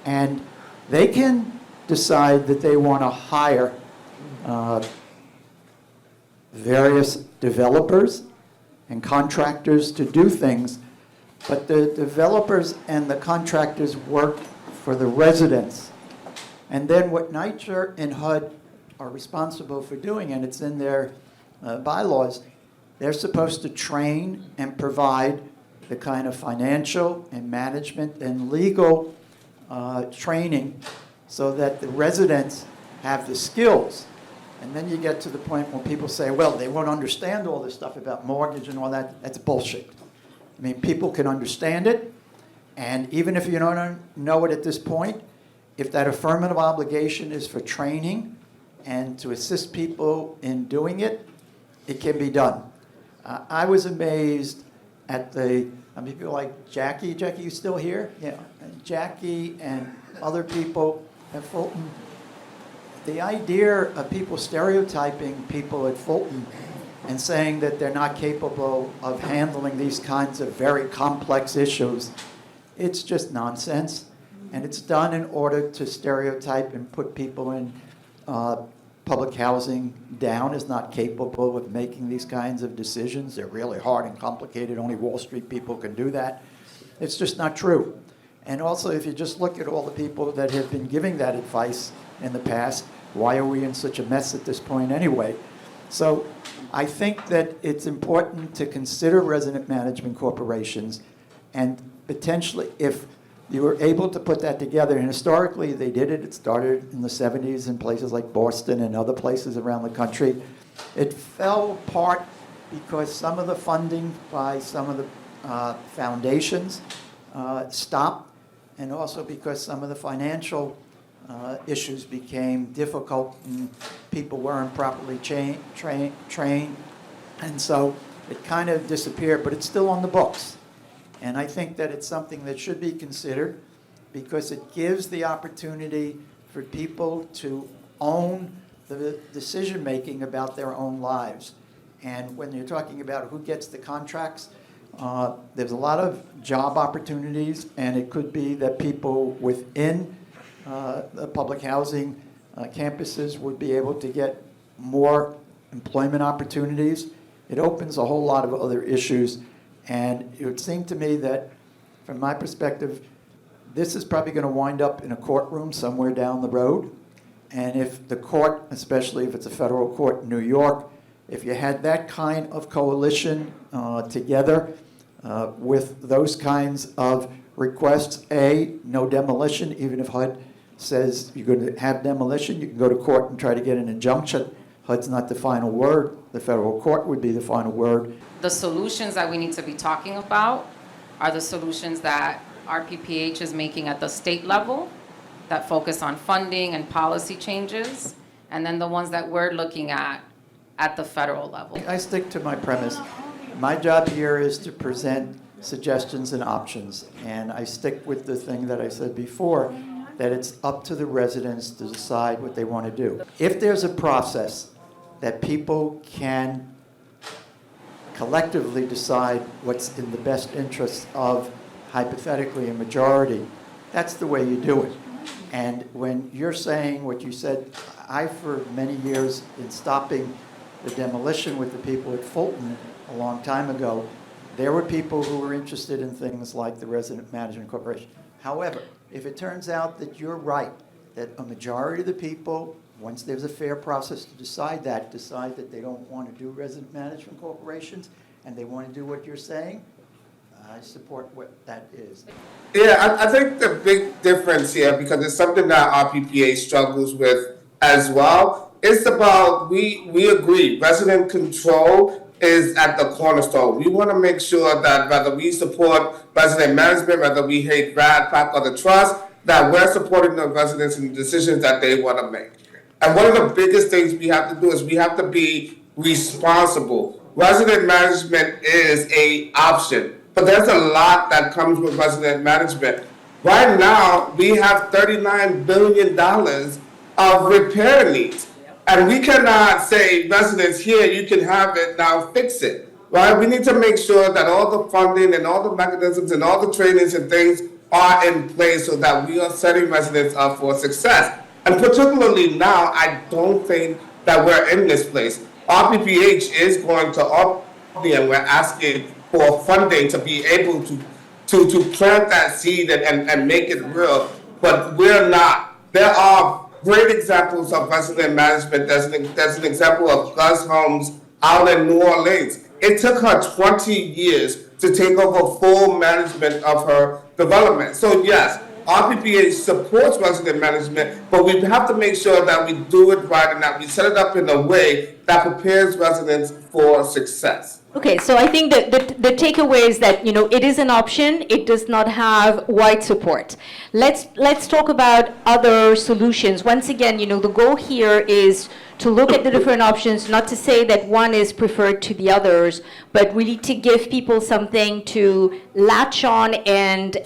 And they can decide that they want to hire various developers and contractors to do things, but the developers and the contractors work for the residents. And then what NYCHA and HUD are responsible for doing, and it's in their bylaws, they're supposed to train and provide the kind of financial and management and legal training so that the residents have the skills. And then you get to the point where people say, well, they won't understand all this stuff about mortgage and all that. That's bullshit. I mean, people can understand it, and even if you don't know it at this point, if that affirmative obligation is for training and to assist people in doing it, it can be done. I was amazed at people like Jackie. Jackie, you still here? Yeah. Jackie and other people at Fulton. The idea of people stereotyping people at Fulton and saying that they're not capable of handling these kinds of very complex issues, it's just nonsense. And it's done in order to stereotype and put people in public housing down as not capable of making these kinds of decisions. They're really hard and complicated. Only Wall Street people can do that. It's just not true. And also, if you just look at all the people that have been giving that advice in the past, why are we in such a mess at this point anyway? So I think that it's important to consider resident management corporations, and potentially, if you were able to put that together, and historically they did it. It started in the 70s in places like Boston and other places around the country. It fell apart because some of the funding by some of the foundations stopped, and also because some of the financial issues became difficult and people weren't properly trained. And so it kind of disappeared, but it's still on the books. And I think that it's something that should be considered because it gives the opportunity for people to own the decision-making about their own lives. And when you're talking about who gets the contracts, there's a lot of job opportunities, and it could be that people within the public housing campuses would be able to get more employment opportunities. It opens a whole lot of other issues. And it would seem to me that, from my perspective, this is probably going to wind up in a courtroom somewhere down the road. And if the court, especially if it's a federal court in New York, if you had that kind of coalition together with those kinds of requests, A, no demolition, even if HUD says you're going to have demolition, you can go to court and try to get an injunction. HUD's not the final word. The federal court would be the final word. The solutions that we need to be talking about are the solutions that RPPH is making at the state level that focus on funding and policy changes, and then the ones that we're looking at the federal level. I stick to my premise. My job here is to present suggestions and options, and I stick with the thing that I said before, that it's up to the residents to decide what they want to do. If there's a process that people can collectively decide what's in the best interest of, hypothetically, a majority, that's the way you do it. And when you're saying what you said, I, for many years, in stopping the demolition with the people at Fulton a long time ago, there were people who were interested in things like the Resident Management Corporation. However, if it turns out that you're right, that a majority of the people, once there's a fair process to decide that they don't want to do resident management corporations and they want to do what you're saying, I support what that is. Yeah, I think the big difference here, because it's something that RPPA struggles with as well, it's about, we agree, resident control is at the cornerstone. We want to make sure that whether we support resident management, whether we hate RAD, PAC, or the trust, that we're supporting the residents in the decisions that they want to make. And one of the biggest things we have to do is we have to be responsible. Resident management is an option, but there's a lot that comes with resident management. Right now, we have $39 billion of repair needs. And we cannot say, residents, here, you can have it, now fix it, right? We need to make sure that all the funding and all the mechanisms and all the trainings and things are in place so that we are setting residents up for success. And particularly now, I don't think that we're in this place. RPPH is going to up, and we're asking for funding to be able to plant that seed and make it real, but we're not. There are great examples of resident management. There's an example of Gus Holmes out in New Orleans. It took her 20 years to take over full management of her development. So yes, RPPA supports resident management, but we have to make sure that we do it right and that we set it up in a way that prepares residents for success. Okay, so I think that the takeaway is that, it is an option. It does not have wide support. Let's talk about other solutions. Once again, the goal here is to look at the different options, not to say that one is preferred to the others, but really to give people something to latch on and,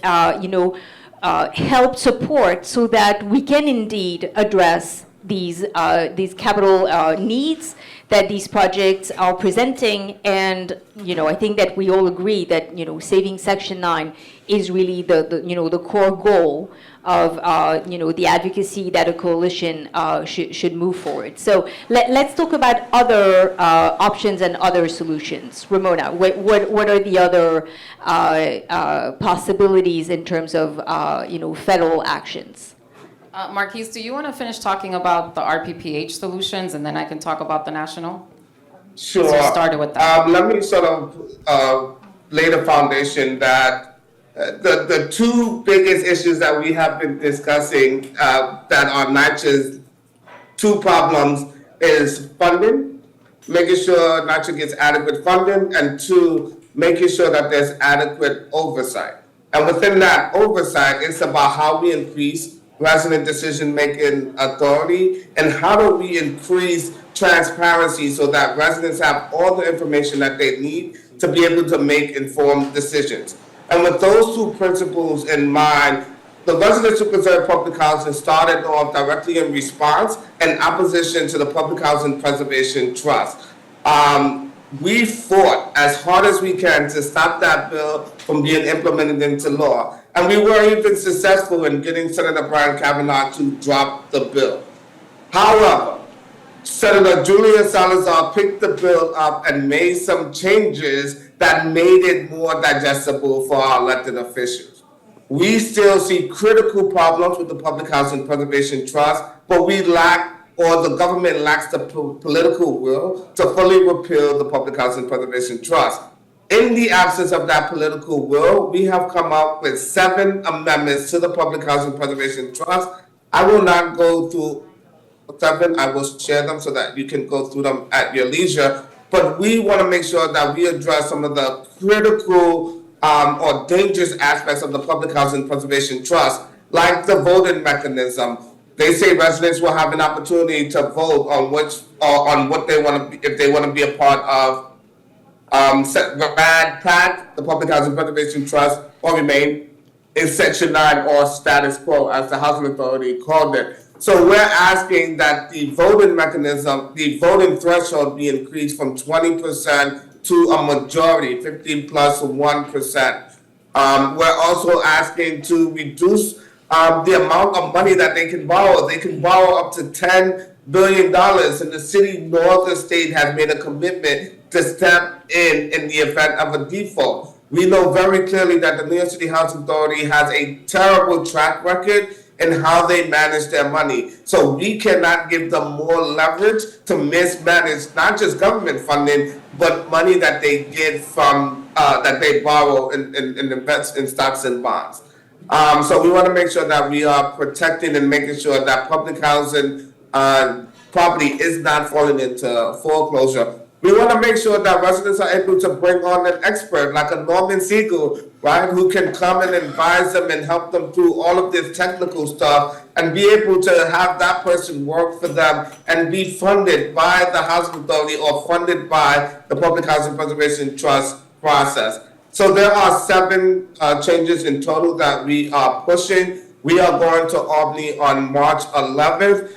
help support so that we can indeed address these capital needs that these projects are presenting. And, I think that we all agree that, saving Section 9 is really the core goal of, the advocacy that a coalition should move forward. So let's talk about other options and other solutions. Ramona, what are the other possibilities in terms of, federal actions? Marquis, do you want to finish talking about the RPPH solutions, and then I can talk about the national? Sure. So you started with that. Let me sort of lay the foundation that the two biggest issues that we have been discussing that are NYCHA's two problems is funding, making sure NYCHA gets adequate funding, and two, making sure that there's adequate oversight. And within that oversight, it's about how we increase resident decision-making authority, and how do we increase transparency so that residents have all the information that they need to be able to make informed decisions. And with those two principles in mind, the Residents Who Preserve Public Housing started off directly in response and opposition to the Public Housing Preservation Trust. We fought as hard as we can to stop that bill from being implemented into law. And we were even successful in getting Senator Brian Kavanaugh to drop the bill. However, Senator Julia Salazar picked the bill up and made some changes that made it more digestible for our elected officials. We still see critical problems with the Public Housing Preservation Trust, but we lack, or the government lacks, the political will to fully repeal the Public Housing Preservation Trust. In the absence of that political will, we have come up with 7 amendments to the Public Housing Preservation Trust I will not go through 7. I will share them so that you can go through them at your leisure. But we want to make sure that we address some of the critical or dangerous aspects of the Public Housing Preservation Trust, like the voting mechanism. They say residents will have an opportunity to vote on on what they want to be, if they want to be a part of PAC, the Public Housing Preservation Trust, or remain in Section 9 or status quo, as the Housing Authority called it. So we're asking that the voting mechanism, the voting threshold be increased from 20% to a majority, 15 plus 1%. We're also asking to reduce the amount of money that they can borrow. They can borrow up to $10 billion, and the city nor the state has made a commitment to step in the event of a default. We know very clearly that the New York City Housing Authority has a terrible track record in how they manage their money. So we cannot give them more leverage to mismanage not just government funding, but money that they get from, that they borrow and invest in stocks and bonds. So we want to make sure that we are protecting and making sure that public housing property is not falling into foreclosure. We want to make sure that residents are able to bring on an expert like a Norman Siegel, right, who can come and advise them and help them through all of this technical stuff and be able to have that person work for them and be funded by the Housing Authority or funded by the Public Housing Preservation Trust process. So there are 7 changes in total that we are pushing. We are going to Albany on March 11th.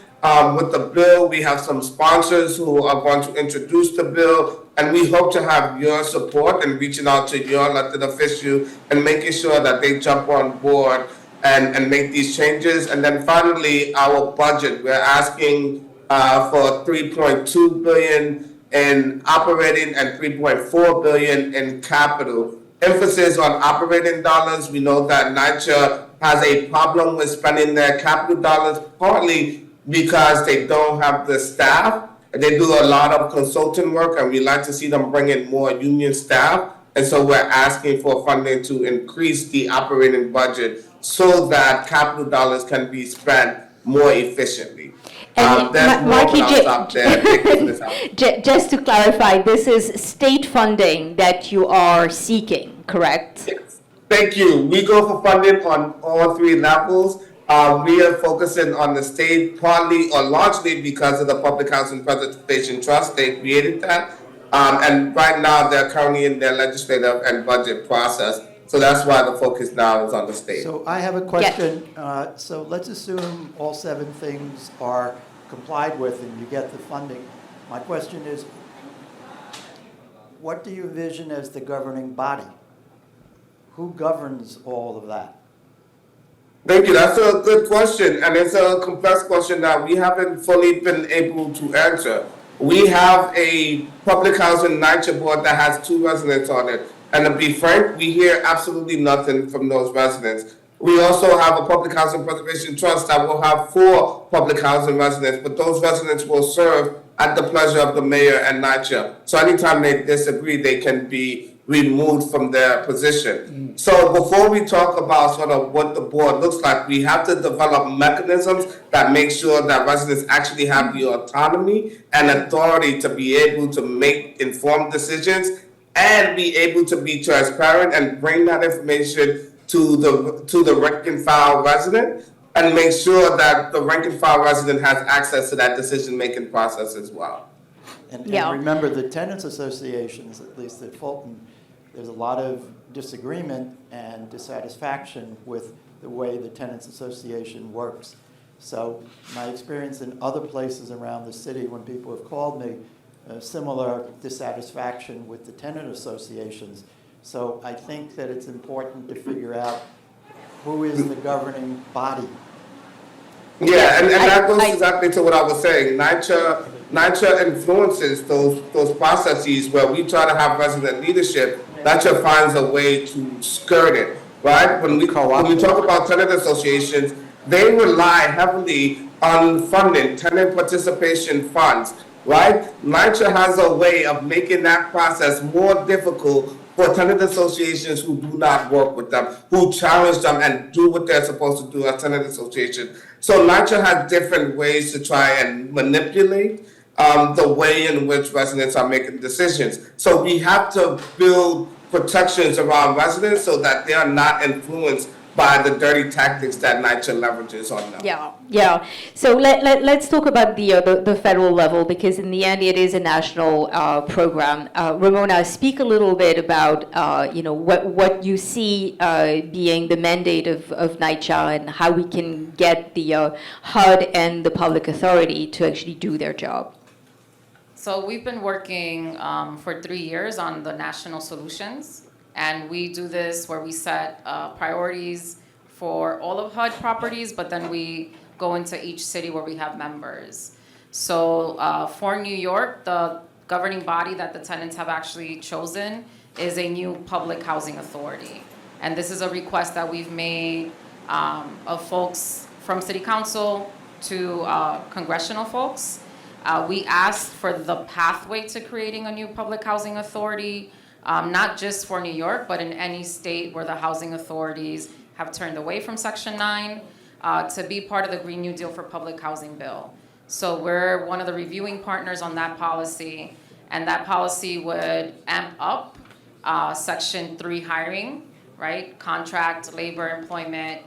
With the bill, we have some sponsors who are going to introduce the bill, and we hope to have your support in reaching out to your elected official and making sure that they jump on board and make these changes. And then finally, our budget. We're asking for $3.2 billion in operating and $3.4 billion in capital. Emphasis on operating dollars. We know that NYCHA has a problem with spending their capital dollars, partly because they don't have the staff. They do a lot of consulting work, and we like to see them bring in more union staff. And so we're asking for funding to increase the operating budget so that capital dollars can be spent more efficiently. And There's more, Marquis, but I'll stop there. Take this out. just to clarify, this is state funding that you are seeking, correct? Yes. Thank you. We go for funding on all 3 levels. We are focusing on the state partly or largely because of the Public Housing Preservation Trust. They created that. And right now they're currently in their legislative and budget process. So that's why the focus now is on the state. So I have a question. So let's assume all 7 things are complied with and you get the funding. My question is, what do you envision as the governing body? Who governs all of that? Thank you. That's a good question, and it's a complex question that we haven't fully been able to answer. We have a public housing NYCHA board that has 2 residents on it, and to be frank, we hear absolutely nothing from those residents. We also have a public housing preservation trust that will have 4 public housing residents, but those residents will serve at the pleasure of the mayor and NYCHA. So anytime they disagree, they can be removed from their position. So before we talk about sort of what the board looks like, we have to develop mechanisms that make sure that residents actually have the autonomy and authority to be able to make informed decisions and be able to be transparent and bring that information to the rank and file resident and make sure that the rank and file resident has access to that decision-making process as well. And Yeah. remember, the tenants associations, at least at Fulton, there's a lot of disagreement and dissatisfaction with the way the tenants association works. So my experience in other places around the city, when people have called me, similar dissatisfaction with the tenant associations. So I think that it's important to figure out who is the governing body. Yeah, and that goes exactly to what I was saying. NYCHA influences those processes where we try to have resident leadership. NYCHA finds a way to skirt it, right? When we talk about tenant associations, they rely heavily on funding, tenant participation funds, right? NYCHA has a way of making that process more difficult for tenant associations who do not work with them, who challenge them and do what they're supposed to do as tenant association. So NYCHA has different ways to try and manipulate the way in which residents are making decisions. So we have to build protections around residents so that they are not influenced by the dirty tactics that NYCHA leverages on them. Yeah. So let's talk about the federal level, because in the end it is a national program. Ramona, speak a little bit about what you see being the mandate of NYCHA and how we can get the HUD and the public authority to actually do their job. So we've been working for 3 years on the national solutions, and we do this where we set priorities for all of HUD properties, but then we go into each city where we have members. So for New York, the governing body that the tenants have actually chosen is a new public housing authority. And this is a request that we've made of folks from city council to congressional folks. We asked for the pathway to creating a new public housing authority, not just for New York, but in any state where the housing authorities have turned away from Section 9 to be part of the Green New Deal for Public Housing bill. So we're one of the reviewing partners on that policy, and that policy would amp up Section 3 hiring, right? Contract, labor, employment,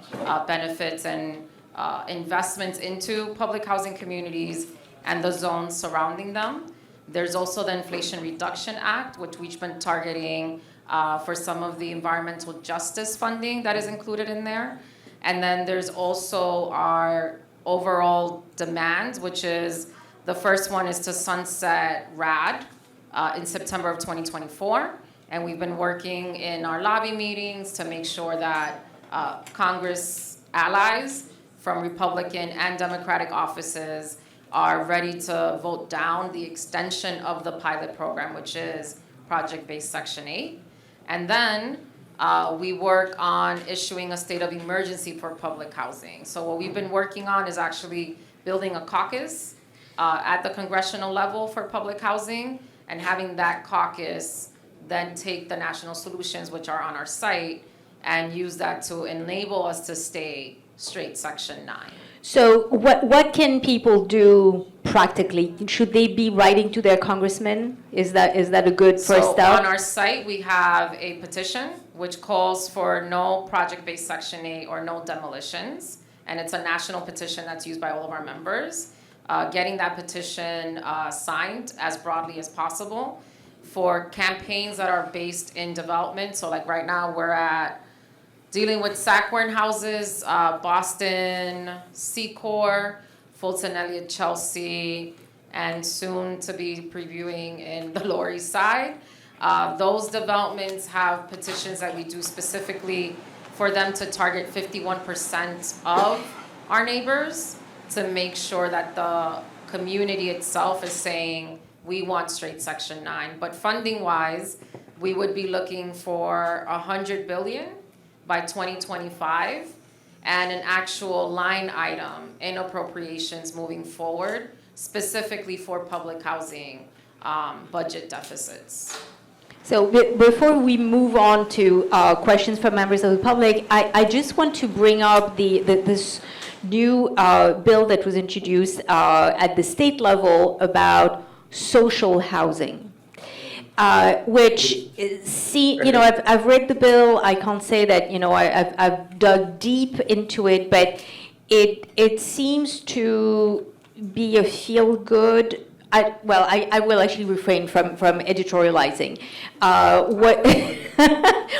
benefits, and investments into public housing communities and the zones surrounding them. There's also the Inflation Reduction Act, which we've been targeting for some of the environmental justice funding that is included in there. And then there's also our overall demands, which is the first one is to sunset RAD in September of 2024. And we've been working in our lobby meetings to make sure that Congress allies from Republican and Democratic offices are ready to vote down the extension of the pilot program, which is project-based Section 8. And then we work on issuing a state of emergency for public housing. So what we've been working on is actually building a caucus at the congressional level for public housing, and having that caucus then take the national solutions, which are on our site, and use that to enable us to stay straight Section 9. So what can people do practically? Should they be writing to their congressman? Is that a good first So step? on our site, we have a petition which calls for no project-based Section 8 or no demolitions. And it's a national petition that's used by all of our members. Getting that petition signed as broadly as possible for campaigns that are based in development. So like right now, we're at dealing with Sackwern houses, Boston, Secor, Fulton Elliott, Chelsea, and soon to be previewing in the Lower East Side. Those developments have petitions that we do specifically for them to target 51% of our neighbors to make sure that the community itself is saying, we want straight Section 9. But funding-wise, we would be looking for $100 billion by 2025, and an actual line item in appropriations moving forward, specifically for public housing budget deficits. So before we move on to questions from members of the public, I just want to bring up this new bill that was introduced at the state level about social housing. Which, I've read the bill. I can't say that, I've dug deep into it, but it seems to be a feel-good. I will actually refrain from editorializing.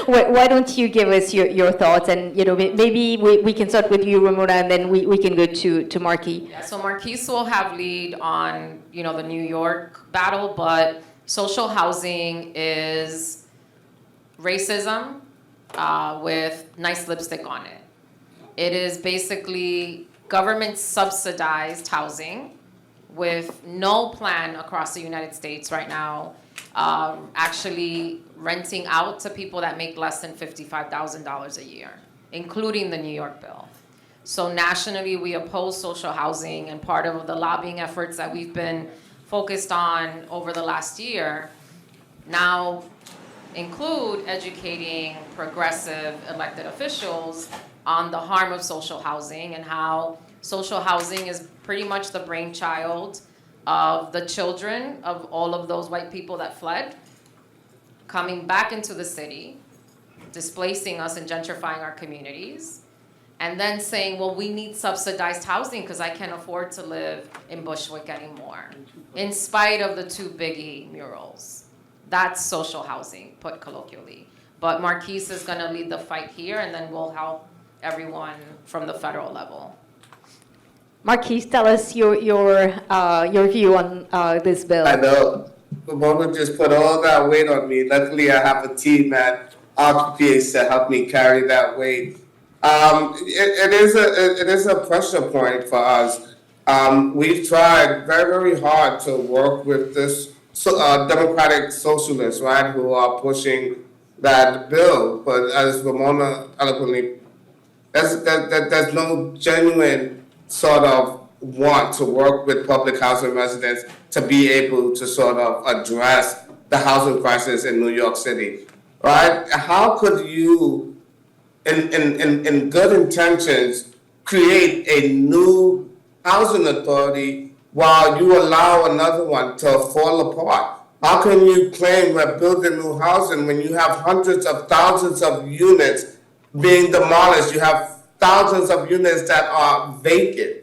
Why don't you give us your thoughts? And, maybe we can start with you, Ramona, and then we can go to Marquis. Yeah, so Marquis will have lead on, the New York battle, but social housing is racism with nice lipstick on it. It is basically government subsidized housing with no plan across the United States right now, actually renting out to people that make less than $55,000 a year, including the New York bill. So nationally, we oppose social housing, and part of the lobbying efforts that we've been focused on over the last year. Now, include educating progressive elected officials on the harm of social housing and how social housing is pretty much the brainchild of the children of all of those white people that fled, coming back into the city, displacing us and gentrifying our communities, and then saying, well, we need subsidized housing because I can't afford to live in Bushwick anymore, in spite of the 2 Biggie murals. That's social housing, put colloquially. But Marquis is going to lead the fight here, and then we'll help everyone from the federal level. Marquis, tell us your view on this bill. I know Ramona just put all that weight on me. Luckily, I have a team at RPPH to help me carry that weight. It is a pressure point for us. We've tried very, very hard to work with this democratic socialists, right, who are pushing that bill. But as Ramona eloquently, there's no genuine sort of want to work with public housing residents to be able to sort of address the housing crisis in New York City, right? How could you, in good intentions, create a new housing authority while you allow another one to fall apart? How can you claim we're building new housing when you have hundreds of thousands of units being demolished? You have thousands of units that are vacant.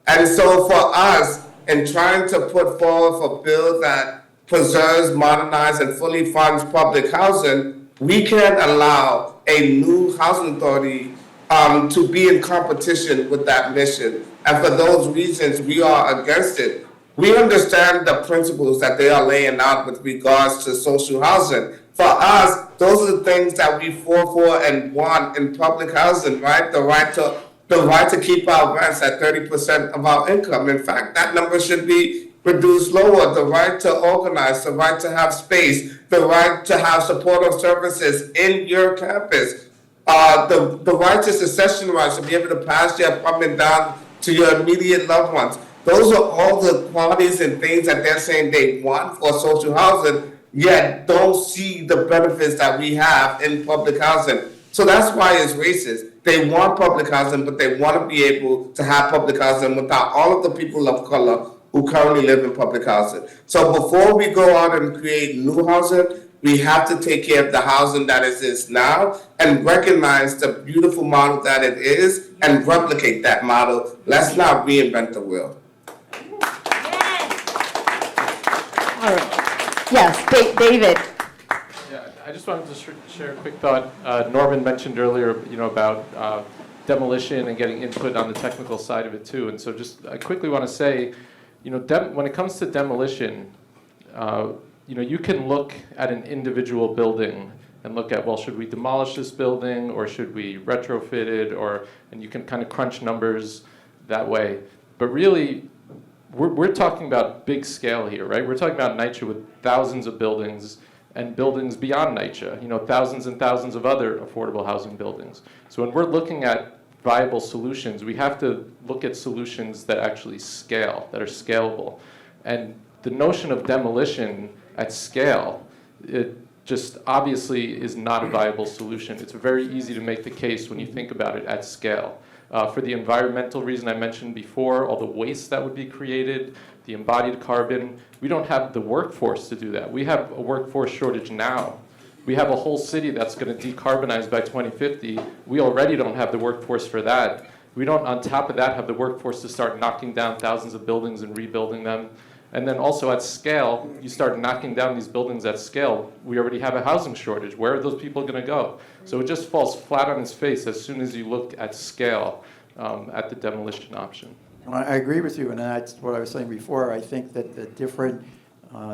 And so for us, in trying to put forward a bill that preserves, modernizes, and fully funds public housing, we can't allow a new housing authority to be in competition with that mission. And for those reasons, we are against it. We understand the principles that they are laying out with regards to social housing. For us, those are the things that we fought for and want in public housing, right? The right to keep our rents at 30% of our income. In fact, that number should be reduced lower. The right to organize, the right to have space, the right to have supportive services in your campus, the right to succession rights, to be able to pass your apartment down to your immediate loved ones. Those are all the qualities and things that they're saying they want for social housing, yet don't see the benefits that we have in public housing. So that's why it's racist. They want public housing, but they want to be able to have public housing without all of the people of color who currently live in public housing. So before we go out and create new housing, we have to take care of the housing that exists now and recognize the beautiful model that it is and replicate that model. Let's not reinvent the wheel. All right. Yes, David. Yeah, I just wanted to share a quick thought. Norman mentioned earlier, about demolition and getting input on the technical side of it too. And so I quickly want to say, when it comes to demolition, you can look at an individual building and look at, well, should we demolish this building or should we retrofit it, and you can kind of crunch numbers that way. But really, we're talking about big scale here, right? We're talking about NYCHA with thousands of buildings and buildings beyond NYCHA, thousands and thousands of other affordable housing buildings. So when we're looking at viable solutions, we have to look at solutions that actually scale, that are scalable. And the notion of demolition at scale, it just obviously is not a viable solution. It's very easy to make the case when you think about it at scale. For the environmental reason I mentioned before, all the waste that would be created, the embodied carbon, we don't have the workforce to do that. We have a workforce shortage now. We have a whole city that's going to decarbonize by 2050. We already don't have the workforce for that. We don't, on top of that, have the workforce to start knocking down thousands of buildings and rebuilding them. And then also at scale, you start knocking down these buildings at scale, we already have a housing shortage. Where are those people going to go? So it just falls flat on its face as soon as you look at scale at the demolition option. I agree with you, and that's what I was saying before. I think that the different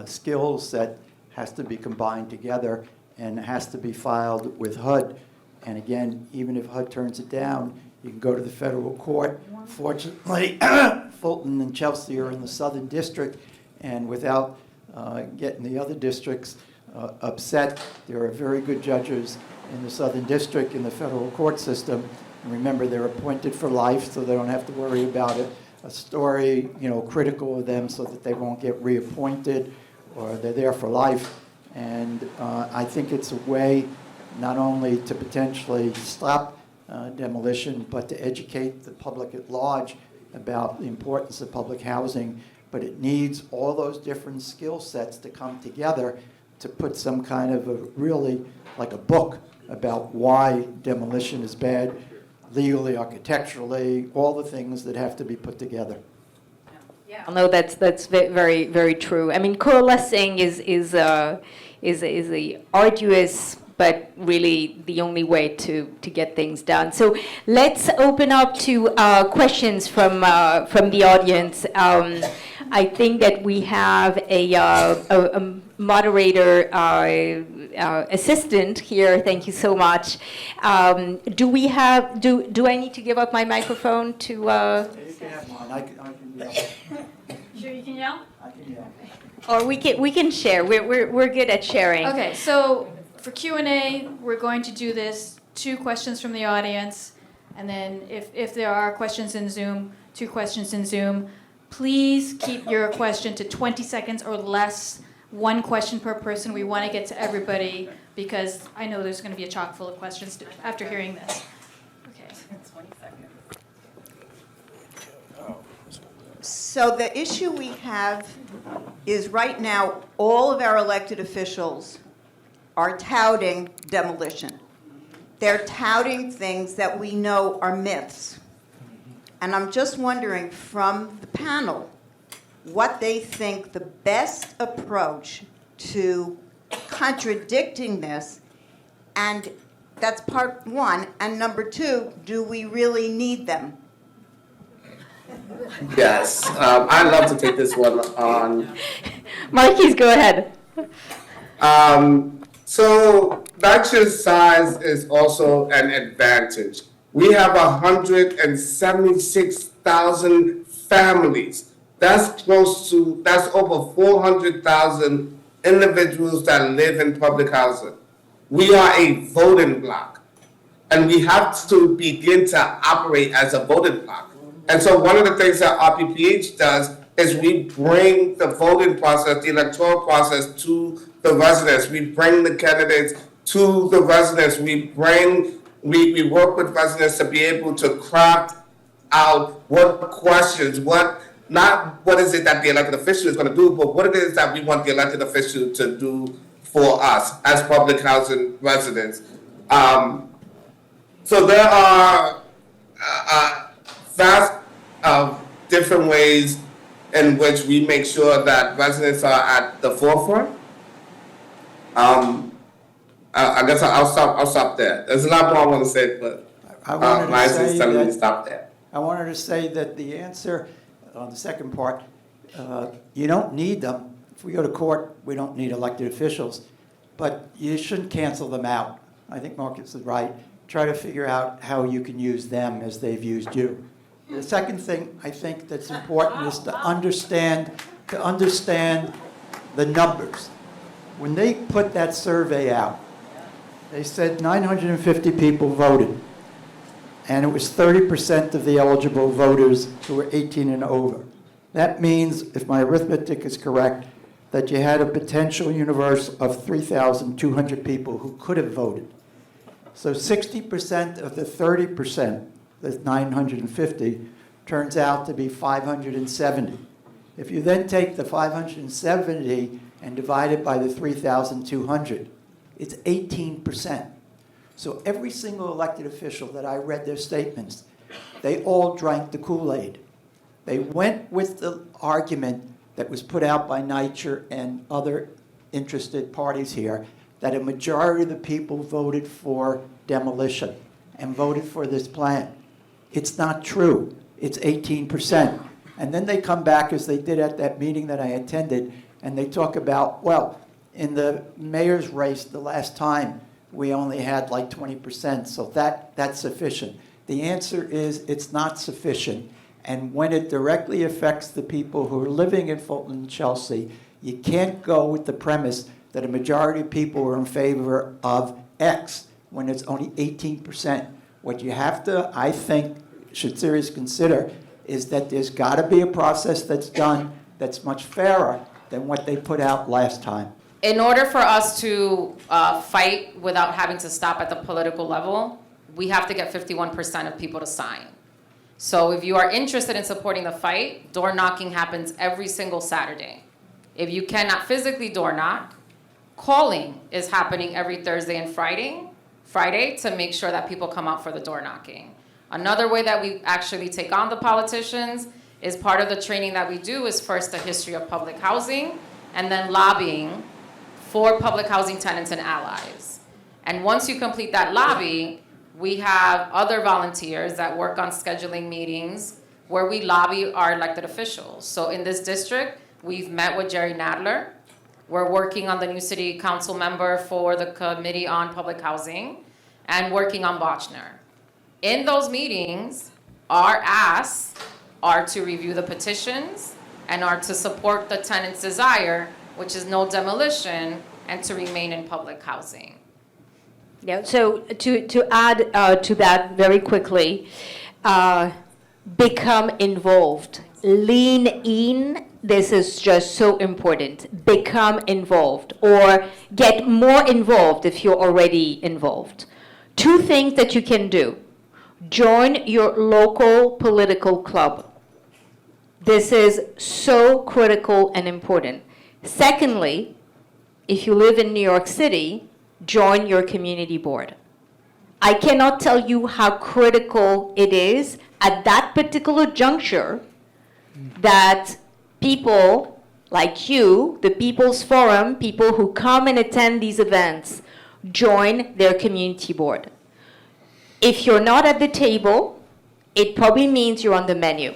skills set has to be combined together and has to be filed with HUD. And again, even if HUD turns it down, you can go to the federal court. Fortunately, Fulton and Chelsea are in the Southern District, and without getting the other districts upset, there are very good judges in the Southern District in the federal court system. And remember, they're appointed for life, so they don't have to worry about it. A story, critical of them so that they won't get reappointed, or they're there for life. And I think it's a way not only to potentially stop demolition, but to educate the public at large about the importance of public housing. But it needs all those different skill sets to come together to put some kind of a really, like a book about why demolition is bad, legally, architecturally, all the things that have to be put together. Yeah, no, that's very, very true. I mean, coalescing is a arduous, but really the only way to get things done. So let's open up to questions from the audience. I think that we have a moderator assistant here. Thank you so much. Do I need to give up my microphone to? You can have mine. I can yell. Sure you can yell? I can yell. Or we can share. We're good at sharing. Okay, so for Q&A, we're going to do this 2 questions from the audience, and then if there are questions in Zoom, 2 questions in Zoom. Please keep your question to 20 seconds or less. 1 question per person. We want to get to everybody because I know there's going to be a chock full of questions after hearing this. Okay. 20 seconds. So the issue we have is right now, all of our elected officials are touting demolition. They're touting things that we know are myths. And I'm just wondering from the panel what they think the best approach to contradicting this, and that's part 1. And number 2, do we really need them? Yes, I'd love to take this one on. Marquis, go ahead. So that just size is also an advantage. We have 176,000 families. That's over 400,000 individuals that live in public housing. We are a voting bloc, and we have to begin to operate as a voting bloc. And so one of the things that RPPH does is we bring the voting process, the electoral process to the residents. We bring the candidates to the residents. We work with residents to be able to craft out what questions, not what is it that the elected official is going to do, but what it is that we want the elected official to do for us as public housing residents. So there are vast different ways in which we make sure that residents are at the forefront. I guess I'll stop there. There's a lot more I want to say, but my is telling me to stop there. I wanted to say that the answer on the second part, you don't need them. If we go to court, we don't need elected officials, but you shouldn't cancel them out. I think Marcus is right. Try to figure out how you can use them as they've used you. The second thing I think that's important is to understand the numbers. When they put that survey out, they said 950 people voted, and it was 30% of the eligible voters who were 18 and over. That means, if my arithmetic is correct, that you had a potential universe of 3,200 people who could have voted. So 60% of the 30%, that's 950, turns out to be 570. If you then take the 570 and divide it by the 3,200, it's 18%. So every single elected official that I read their statements, they all drank the Kool-Aid. They went with the argument that was put out by NYCHR and other interested parties here, that a majority of the people voted for demolition and voted for this plan. It's not true. It's 18%. And then they come back, as they did at that meeting that I attended, and they talk about, well, in the mayor's race the last time, we only had like 20%, so that's sufficient. The answer is it's not sufficient. And when it directly affects the people who are living in Fulton and Chelsea, you can't go with the premise that a majority of people are in favor of X when it's only 18%. What you have to, I think, should seriously consider is that there's got to be a process that's done that's much fairer than what they put out last time. in order for us to fight without having to stop at the political level, we have to get 51% of people to sign. So if you are interested in supporting the fight, door knocking happens every single Saturday. If you cannot physically door knock, calling is happening every Thursday and Friday to make sure that people come out for the door knocking. Another way that we actually take on the politicians is part of the training that we do is first the history of public housing and then lobbying for public housing tenants and allies. And once you complete that lobby, we have other volunteers that work on scheduling meetings where we lobby our elected officials. So in this district, we've met with Jerry Nadler. We're working on the new city council member for the Committee on Public Housing and working on Bochner. In those meetings, our asks are to review the petitions and are to support the tenant's desire, which is no demolition, and to remain in public housing. Yeah, so to add to that very quickly, become involved. Lean in. This is just so important. Become involved or get more involved if you're already involved. Two things that you can do. Join your local political club. This is so critical and important. Secondly, if you live in New York City, join your community board. I cannot tell you how critical it is at that particular juncture that people like you, the People's Forum, people who come and attend these events, join their community board. If you're not at the table, it probably means you're on the menu.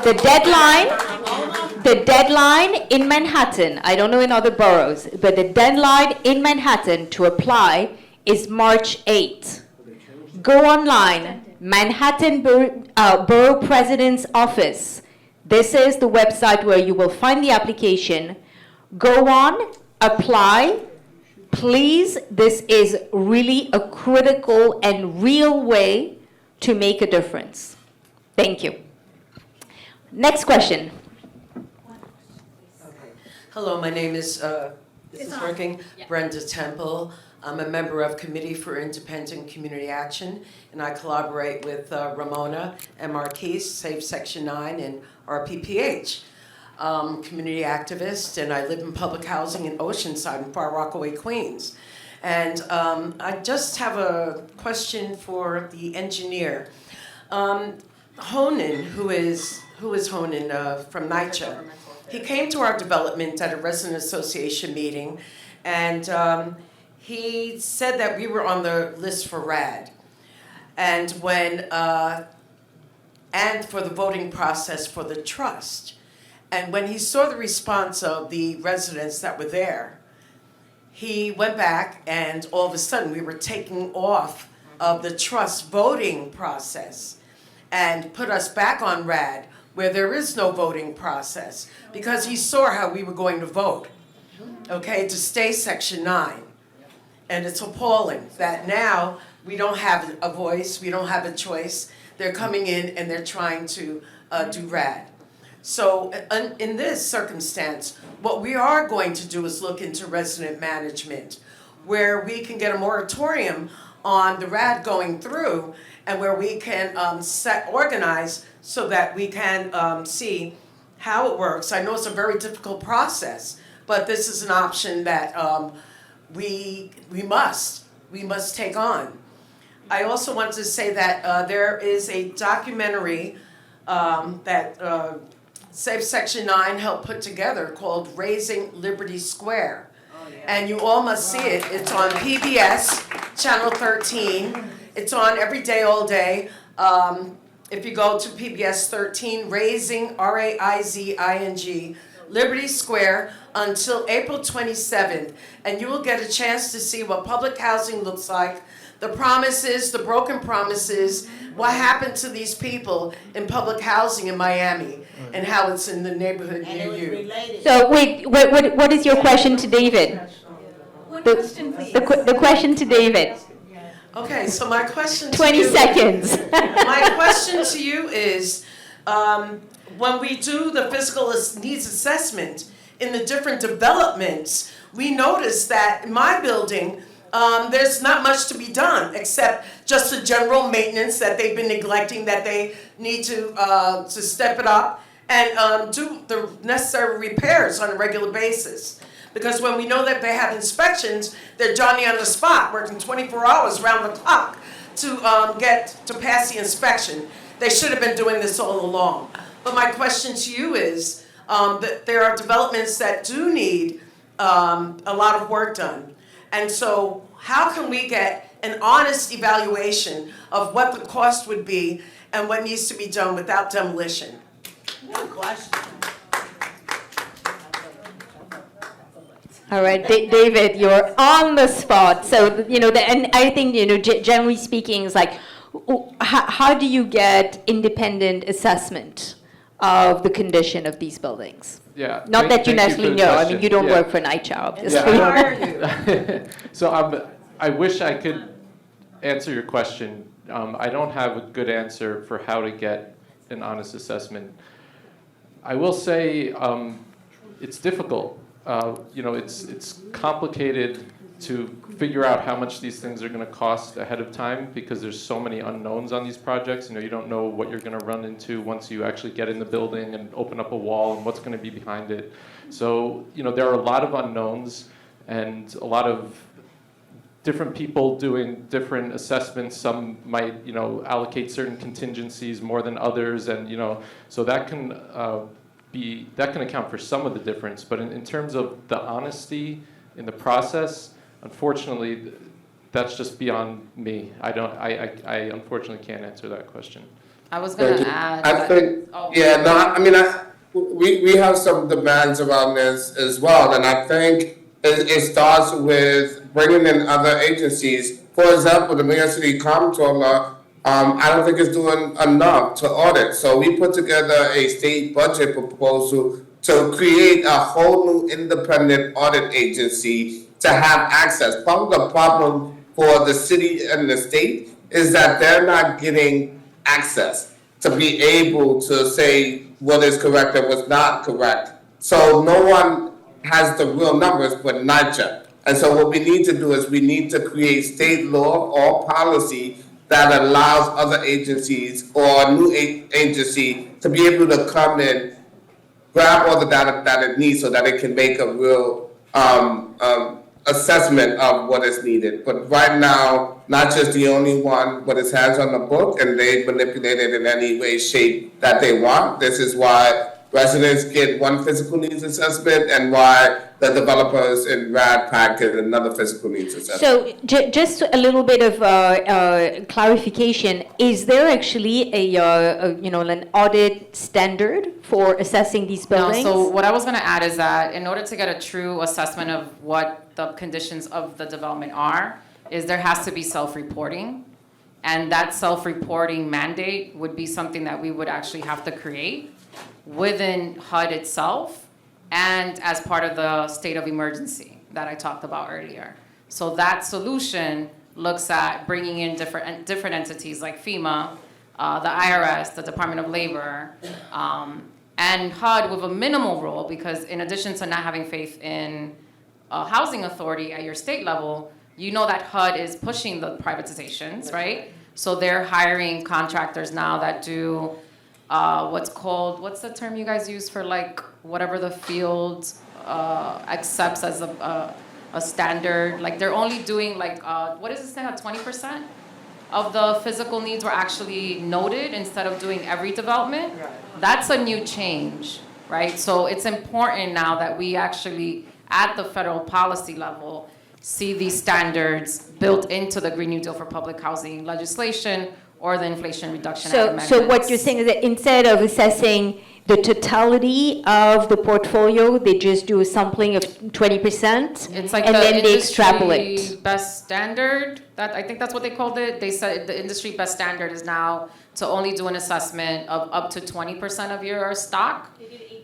The deadline in Manhattan, I don't know in other boroughs, but the deadline in Manhattan to apply is March 8th. Go online, Manhattan Borough President's Office. This is the website where you will find the application. Go on, apply. Please, this is really a critical and real way to make a difference. Thank you. Next question. Hello, my name is, this is working, Brenda Temple. I'm a member of Committee for Independent Community Action, and I collaborate with Ramona and Marquis, Safe Section 9, and RPPH. Community activist, and I live in public housing in Oceanside in Far Rockaway, Queens. And I just have a question for the engineer. Honan, who is Honan from NYCHA, he came to our development at a resident association meeting, and he said that we were on the list for RAD. And and for the voting process for the trust. And when he saw the response of the residents that were there, he went back and all of a sudden we were taking off of the trust voting process and put us back on RAD where there is no voting process because he saw how we were going to vote, okay, to stay Section 9. And it's appalling that now we don't have a voice, we don't have a choice. They're coming in and they're trying to do RAD. So in this circumstance, what we are going to do is look into resident management, where we can get a moratorium on the RAD going through and where we can organize so that we can see how it works. I know it's a very difficult process, but this is an option that we must take on. I also want to say that there is a documentary that Safe Section 9 helped put together called Raising Liberty Square. Oh, yeah. And you all must see it. It's on PBS, Channel 13. It's on every day, all day. If you go to PBS 13, Raising, R-A-I-Z-I-N-G, Liberty Square until April 27th. And you will get a chance to see what public housing looks like, the promises, the broken promises, what happened to these people in public housing in Miami, and how it's in the neighborhood near you. So wait, what is your question to David? One question, please. The question to David. Okay, so my question to 20 you, seconds. my question to you is, when we do the physical needs assessment, in the different developments, we noticed that in my building, there's not much to be done except just the general maintenance that they've been neglecting, that they need to step it up and do the necessary repairs on a regular basis. Because when we know that they have inspections, they're Johnny on the spot, working 24 hours round the clock to pass the inspection. They should have been doing this all along. But my question to you is that there are developments that do need a lot of work done. And so how can we get an honest evaluation of what the cost would be and what needs to be done without demolition? Good question. All right, David, you're on the spot. So, and I think, generally speaking, it's like, how do you get independent assessment of the condition of these buildings? Yeah. Not that you necessarily know. I mean, you don't Yeah. work for NYCHA, obviously. Yeah. So I wish I could answer your question. I don't have a good answer for how to get an honest assessment. I will say it's difficult. It's complicated to figure out how much these things are going to cost ahead of time because there's so many unknowns on these projects. You don't know what you're going to run into once you actually get in the building and open up a wall and what's going to be behind it. So, there are a lot of unknowns and a lot of different people doing different assessments. Some might, allocate certain contingencies more than others, and so that can account for some of the difference. But in terms of the honesty in the process, unfortunately, that's just beyond me. I unfortunately can't answer that question. I was going to add. I think, we have some demands around this as well, and I think it starts with bringing in other agencies. For example, the Mayor City Comptroller, I don't think is doing enough to audit. So we put together a state budget proposal to create a whole new independent audit agency to have access. Part of the problem for the city and the state is that they're not getting access to be able to say what is correct and what's not correct. So no one has the real numbers but NYCHA. And so what we need to do is we need to create state law or policy that allows other agencies or a new agency to be able to come in, grab all the data that it needs so that it can make a real assessment of what is needed. But right now, NYCHA is the only one with its hands on the book, and they manipulate it in any way, shape that they want. This is why residents get one physical needs assessment and why the developers in Rad Pack get another physical needs assessment. So just a little bit of clarification. Is there actually an audit standard for assessing these buildings? No, so what I was going to add is that in order to get a true assessment of what the conditions of the development are, is there has to be self-reporting. And that self-reporting mandate would be something that we would actually have to create within HUD itself and as part of the state of emergency that I talked about earlier. So that solution looks at bringing in different entities like FEMA, the IRS, the Department of Labor, and HUD with a minimal role, because in addition to not having faith in a housing authority at your state level, you know that HUD is pushing the privatizations, right? So they're hiring contractors now that do what's the term you guys use for like whatever the field accepts as a standard? Like they're only doing like, what is this thing, 20% of the physical needs were actually noted instead of doing every development? That's a new change, right? So it's important now that we actually, at the federal policy level, see these standards built into the Green New Deal for public housing legislation or the Inflation Reduction Act amendments. So what you're saying is that instead of assessing the totality of the portfolio, they just do a sampling of 20%, it's like and the then they extrapolate. industry best standard. I think that's what they called it. They said the industry best standard is now to only do an assessment of up to 20% of your stock. They did 18%.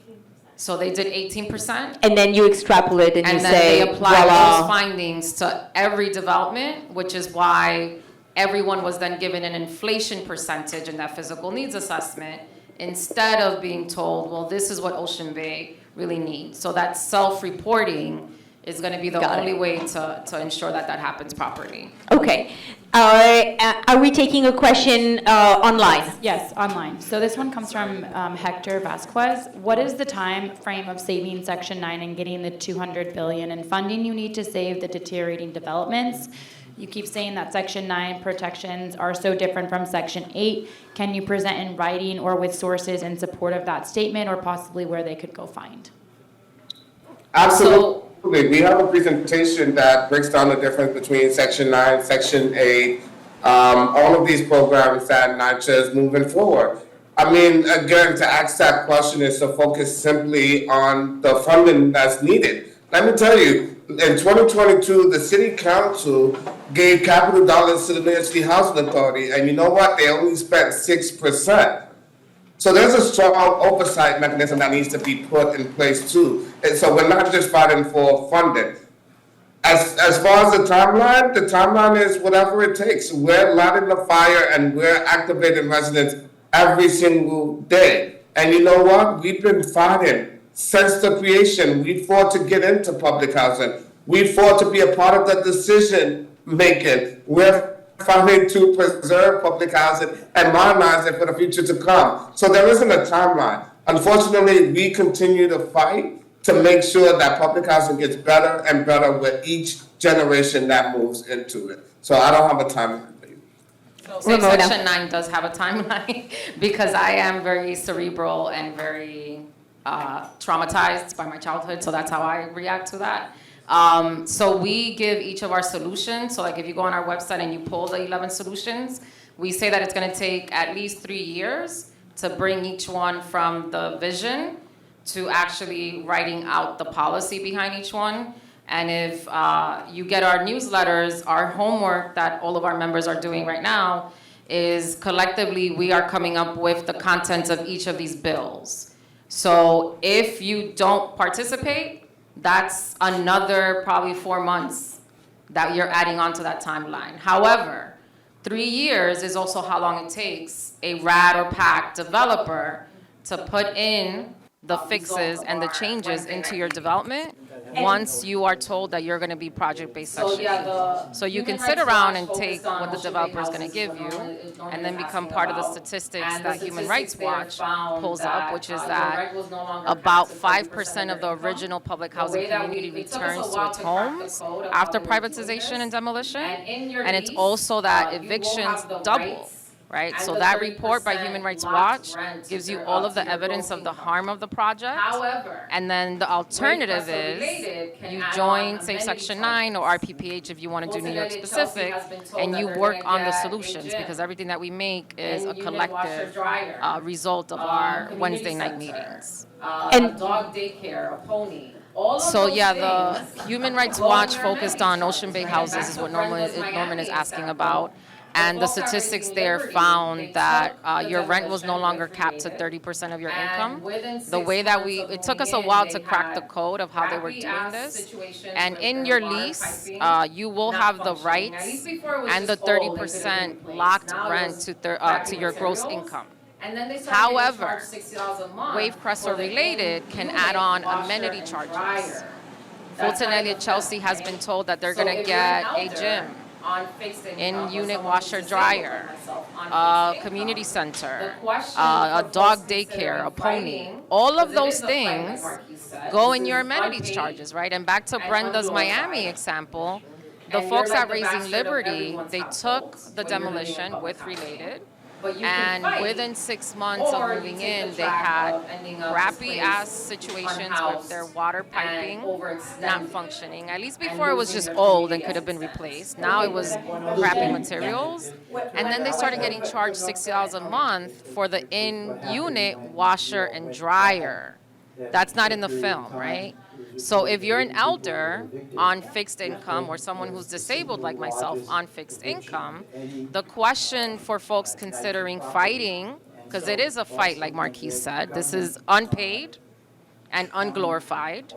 So they did 18%. And then you extrapolate and you then say, they apply voila. those findings to every development, which is why everyone was then given an inflation percentage in that physical needs assessment, instead of being told, well, this is what Ocean Bay really need. So that self-reporting is going to be the Got it. only way to ensure that that happens properly. Okay. Are we taking a question online? Yes, online. So this one comes from Hector Vasquez. What is the time frame of saving Section 9 and getting the $200 billion in funding you need to save the deteriorating developments? You keep saying that Section 9 protections are so different from Section 8. Can you present in writing or with sources in support of that statement, or possibly where they could go find? Absolutely. We have a presentation that breaks down the difference between Section 9, Section 8, all of these programs that NYCHA is moving forward. I mean, again, to ask that question is to focus simply on the funding that's needed. Let me tell you, in 2022, the City Council gave capital dollars to the New York City Housing Authority, and you know what? They only spent 6%. So there's a strong oversight mechanism that needs to be put in place too. And so we're not just fighting for funding. As far as the timeline is whatever it takes. We're lighting the fire and we're activating residents every single day. And you know what? We've been fighting since the creation. We fought to get into public housing. We fought to be a part of the decision making. We're fighting to preserve public housing and modernize it for the future to come. So there isn't a timeline. Unfortunately, we continue to fight to make sure that public housing gets better and better with each generation that moves into it. So I don't have a timeline for you. So Section 9 does have a timeline because I am very cerebral and very traumatized by my childhood, so that's how I react to that. So we give each of our solutions. So like if you go on our website and you pull the 11 solutions, we say that it's going to take at least 3 years to bring each one from the vision to actually writing out the policy behind each one. And if you get our newsletters, our homework that all of our members are doing right now is collectively we are coming up with the contents of each of these bills. So if you don't participate, that's another probably 4 months that you're adding onto that timeline. However, 3 years is also how long it takes a RAD or PAC developer to put in the fixes and the changes into your development once you are told that you're going to be project-based section. So you can sit around and take what the developer is going to give you and then become part of the statistics that Human Rights Watch pulls up, which is that about 5% of the original public housing community returns to its homes after privatization and demolition. And it's also that evictions double. Right, so that report by Human Rights Watch gives you all of the evidence of the harm of the project. And then the alternative is you join, say, Section 9 or RPPH if you want to do New York specific, and you work on the solutions because everything that we make is a collective result of our Wednesday night meetings. And dog daycare, a pony. So yeah, the Human Rights Watch focused on Ocean Bay houses is what Norman is asking about. And the statistics there found that your rent was no longer capped to 30% of your income. The way that it took us a while to crack the code of how they were doing this. And in your lease, you will have the rights and the 30% locked rent to your gross income. However, Wavecrest or related can add on amenity charges. Fulton Elliott Chelsea has been told that they're going to get a gym, in-unit washer dryer, a community center, a dog daycare, a pony. All of those things go in your amenities charges, right? And back to Brenda's Miami example, the folks at Raising Liberty, they took the demolition with related, and within 6 months of moving in, they had crappy-ass situations with their water piping not functioning. At least before it was just old and could have been replaced. Now it was crappy materials. And then they started getting charged $60 a month for the in-unit washer and dryer. That's not in the film, right? So if you're an elder on fixed income or someone who's disabled like myself on fixed income, the question for folks considering fighting, because it is a fight like Marquis said, this is unpaid and unglorified,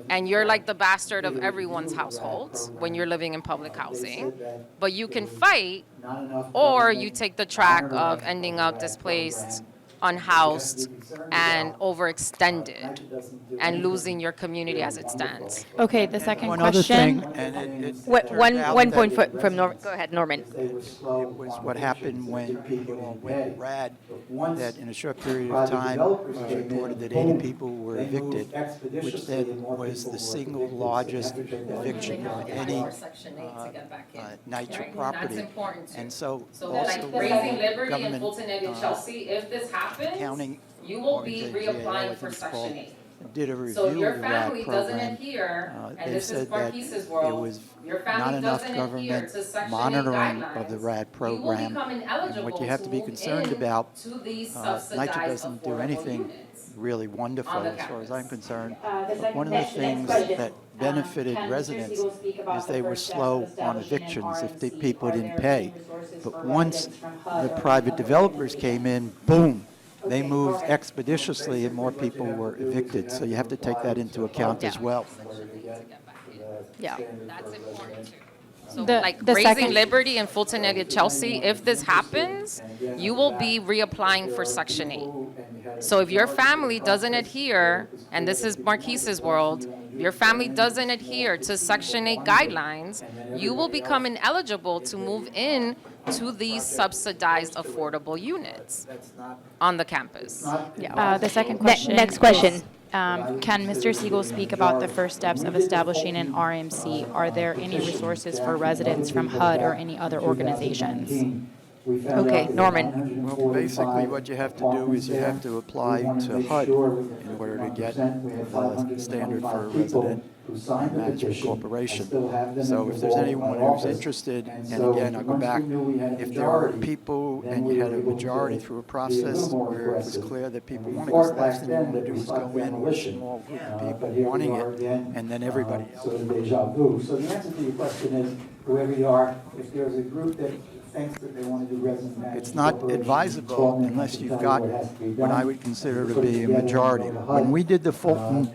and you're like the bastard of everyone's households when you're living in public housing, but you can fight or you take the track of ending up displaced unhoused and overextended and losing your community as it stands. Okay, the second One other thing, question. and it One, turned out one that point from Norman. Go ahead, Norman. it was what happened when people went rad, that in a short period of time, it was reported that 80 people were evicted, which then was the single largest eviction of any NYCHA property. That's important too. And so So that also like Raising Liberty and government Fulton Eddy Chelsea, if this happens, accounting you will be organization, reapplying I for think it's Section called, 8. did a So if review your of that family doesn't program. adhere, and They this is said that Marquis's there world, was your not family enough doesn't adhere government to Section 8 monitoring of the guidelines, RAD you will program. become And ineligible what you have to be move concerned in about, to these NYCHA subsidized doesn't do affordable anything units. really wonderful on the as far as I'm campus. concerned. The One of the things that benefited can Mr. residents Siegel speak about is the they were first steps slow of on establishing an evictions if the RMC? people Are didn't there pay. any resources But for once residents from HUD the or private other developers came in, boom, they Okay, moved all right. expeditiously and more people were evicted. So you have to take that into account as well. Yeah. That's important too. So The- like the Raising second- Liberty and Fulton Eddy Chelsea, if this happens, you will be reapplying for Section 8. So if your family doesn't adhere, and this is Marquis's world, if your family doesn't adhere to Section 8 guidelines, you will become ineligible to move in to these subsidized affordable units on the campus. The second question. Next question. Can Mr. Siegel speak about the first steps of establishing an RMC? Are there any resources for residents from HUD or any other organizations? Okay, Norman. Well, basically, what you have to do is you have to apply to HUD in order to get the standard for a resident management corporation. So if there's anyone who's interested, and again, I'll go back, if there are people and you had a majority through a process where it was clear that people wanted, because the last thing you want to do is go in with a small group of people wanting it, and then everybody else. Sort of deja vu. So the answer to your question is, whoever you are, if there's a group that thinks that they want to do resident management. It's not advisable unless you've got what I would consider to be a majority. When we did the Fulton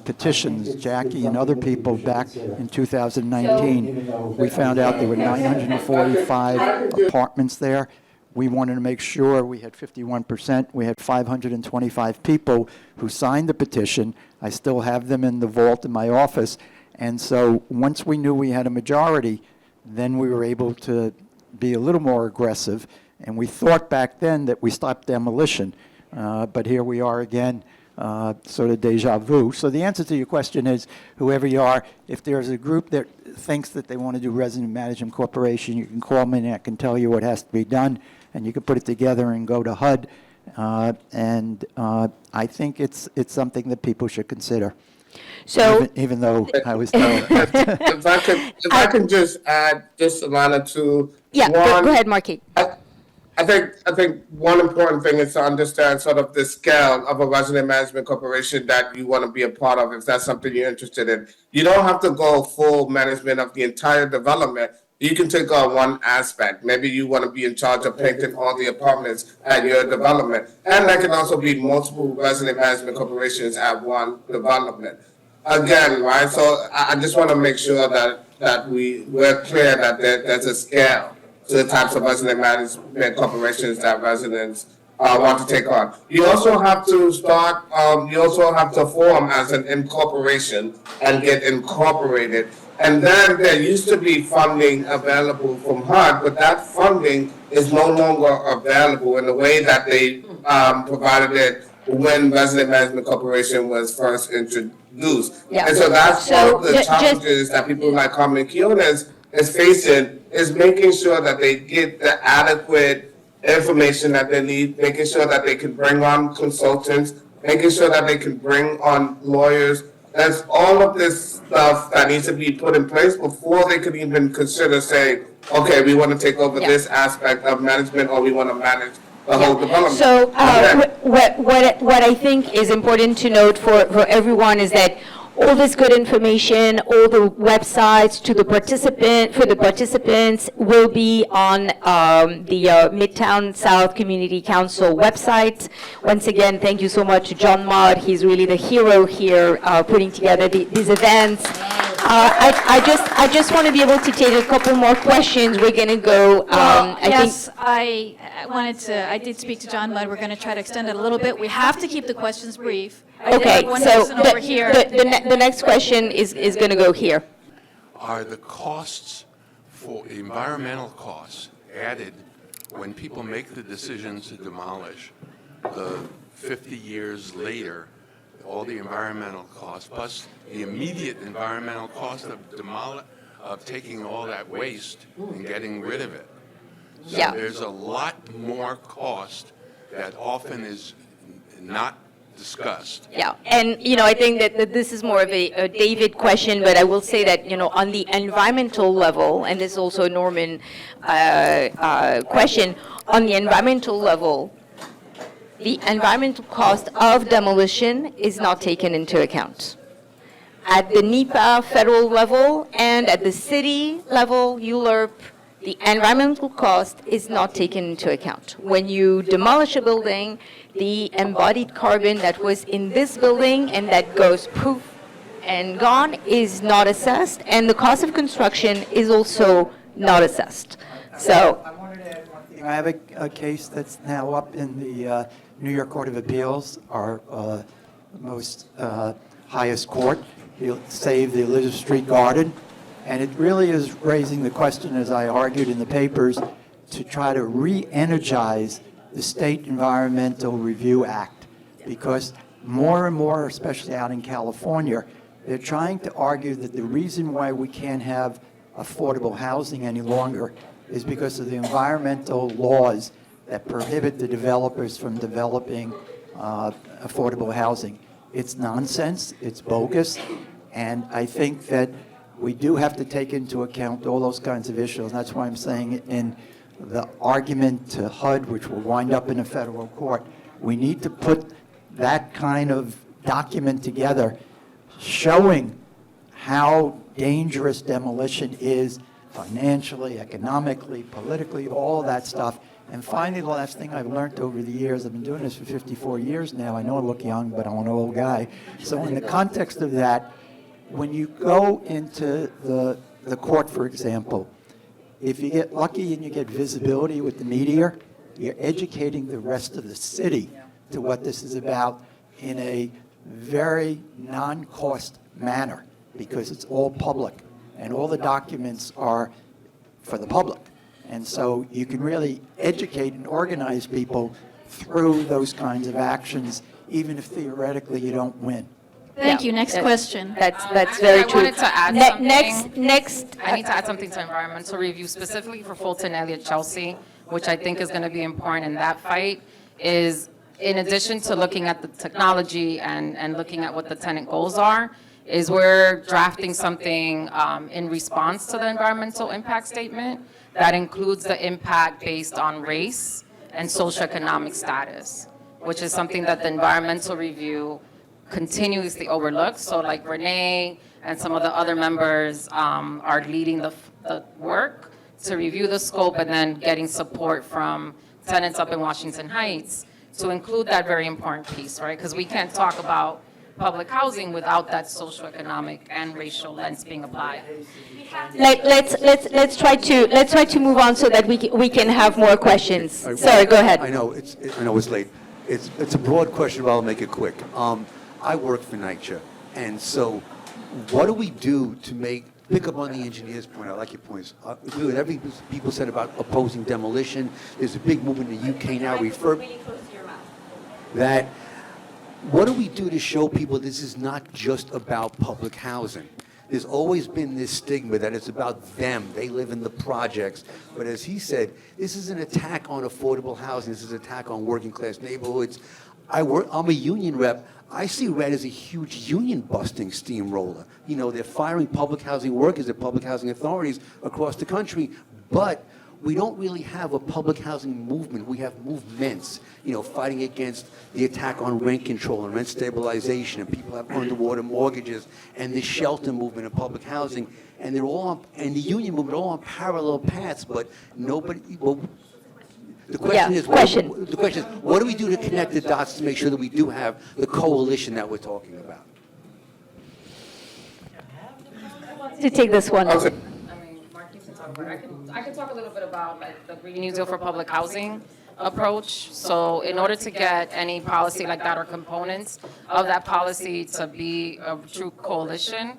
petitions, Jackie and other people back in 2019, we found out there were 945 apartments there. We wanted to make sure we had 51%. We had 525 people who signed the petition. I still have them in the vault in my office. And so once we knew we had a majority, then we were able to be a little more aggressive. And we thought back then that we stopped demolition. But here we are again, sort of deja vu. So the answer to your question is, whoever you are, if there's a group that thinks that they want to do resident management corporation, you can call me and I can tell you what has to be done. And you can put it together and go to HUD. I think it's something that people should consider. So, Even though I was told. If I can just add just Alana to yeah, one, go ahead, Marquis. I think one important thing is to understand sort of the scale of a resident management corporation that you want to be a part of, if that's something you're interested in. You don't have to go full management of the entire development. You can take on one aspect. Maybe you want to be in charge of painting all the apartments at your development. And there can also be multiple resident management corporations at one development. Again, right, so I just want to make sure that we're clear that there's a scale to the types of resident management corporations that residents want to take on. You also have to form as an incorporation and get incorporated. And then there used to be funding available from HUD, but that funding is no longer available in the way that they provided it when Resident Management Corporation was first introduced. Yeah. And so that's So, one of the challenges that people like Carmen Quinones is facing, is making sure that they get the adequate information that they need, making sure that they can bring on consultants, making sure that they can bring on lawyers. That's all of this stuff that needs to be put in place before they could even consider saying, okay, we want to take over this aspect of management, or we want to manage the whole development. So what I think is important to note for everyone is that all this good information, all the websites for the participants will be on the Midtown South Community Council website. Once again, thank you so much to John Mott. He's really the hero here putting together these events. I just want to be able to take a couple more questions. We're going to go, I did speak to John Mudd. We're going to try to extend it a little bit. We have to keep the questions brief. Okay, One so person over here. the next question is going to go here. Are the costs for environmental costs added when people make the decision to demolish? The 50 years later, all the environmental costs, plus the immediate environmental cost of taking all that waste and getting rid of it. So Yeah. there's a lot more cost that often is not discussed. Yeah, and, I think that this is more of a David question, but I will say that, on the environmental level, and this is also a Norman question, on the environmental level, the environmental cost of demolition is not taken into account. At the NEPA federal level and at the city level, ULURP, the environmental cost is not taken into account. When you demolish a building, the embodied carbon that was in this building and that goes poof and gone is not assessed, and the cost of construction is also not assessed. So, I wanted to add one thing. I have a case that's now up in the New York Court of Appeals, our most highest court. He'll save the Elizabeth Street Garden. And it really is raising the question, as I argued in the papers, to try to re-energize the State Environmental Review Act. Because more and more, especially out in California, they're trying to argue that the reason why we can't have affordable housing any longer is because of the environmental laws that prohibit the developers from developing affordable housing. It's nonsense, it's bogus, and I think that we do have to take into account all those kinds of issues. That's why I'm saying in the argument to HUD, which will wind up in a federal court, we need to put that kind of document together showing how dangerous demolition is financially, economically, politically, all that stuff. And finally, the last thing I've learned over the years, I've been doing this for 54 years now. I know I look young, but I'm an old guy. So in the context of that, when you go into the court, for example, if you get lucky and you get visibility with the media, you're educating the rest of the city to what this is about in a very non-cost manner, because it's all public and all the documents are for the public. And so you can really educate and organize people through those kinds of actions, even if theoretically you don't win. Thank you. Next question. That's very true. I wanted to add something. Next. I need to add something to environmental review, specifically for Fulton Elliott Chelsea, which I think is going to be important in that fight, is in addition to looking at the technology and looking at what the tenant goals are, is we're drafting something in response to the environmental impact statement that includes the impact based on race and socioeconomic status, which is something that the environmental review continuously overlooked. So like Renee and some of the other members are leading the work to review the scope and then getting support from tenants up in Washington Heights to include that very important piece, right? Because we can't talk about public housing without that socioeconomic and racial lens being applied. Let's try to move on so that we can have more questions. Sorry, go ahead. I know it's late. It's a broad question, but I'll make it quick. I work for NYCHA, and so what do we do to pick up on the engineer's point? I like your points. Agree with everything people said about opposing demolition. There's a big movement in the UK now. That. What do we do to show people this is not just about public housing? There's always been this stigma that it's about them. They live in the projects. But as he said, this is an attack on affordable housing. This is an attack on working class neighborhoods. I'm a union rep. I see RED as a huge union busting steamroller. You know, they're firing public housing workers at public housing authorities across the country. But We don't really have a public housing movement. We have movements, fighting against the attack on rent control and rent stabilization, and people have underwater mortgages, and the shelter movement and public housing, and they're all, and the union movement, all on parallel paths, but nobody, well, the question is, what do we do to connect the dots to make sure that we do have the coalition that we're talking about? To take this one. I mean, Marquis can talk about it. I can talk a little bit about like the Green New Deal for public housing approach. So in order to get any policy like that or components of that policy to be a true coalition,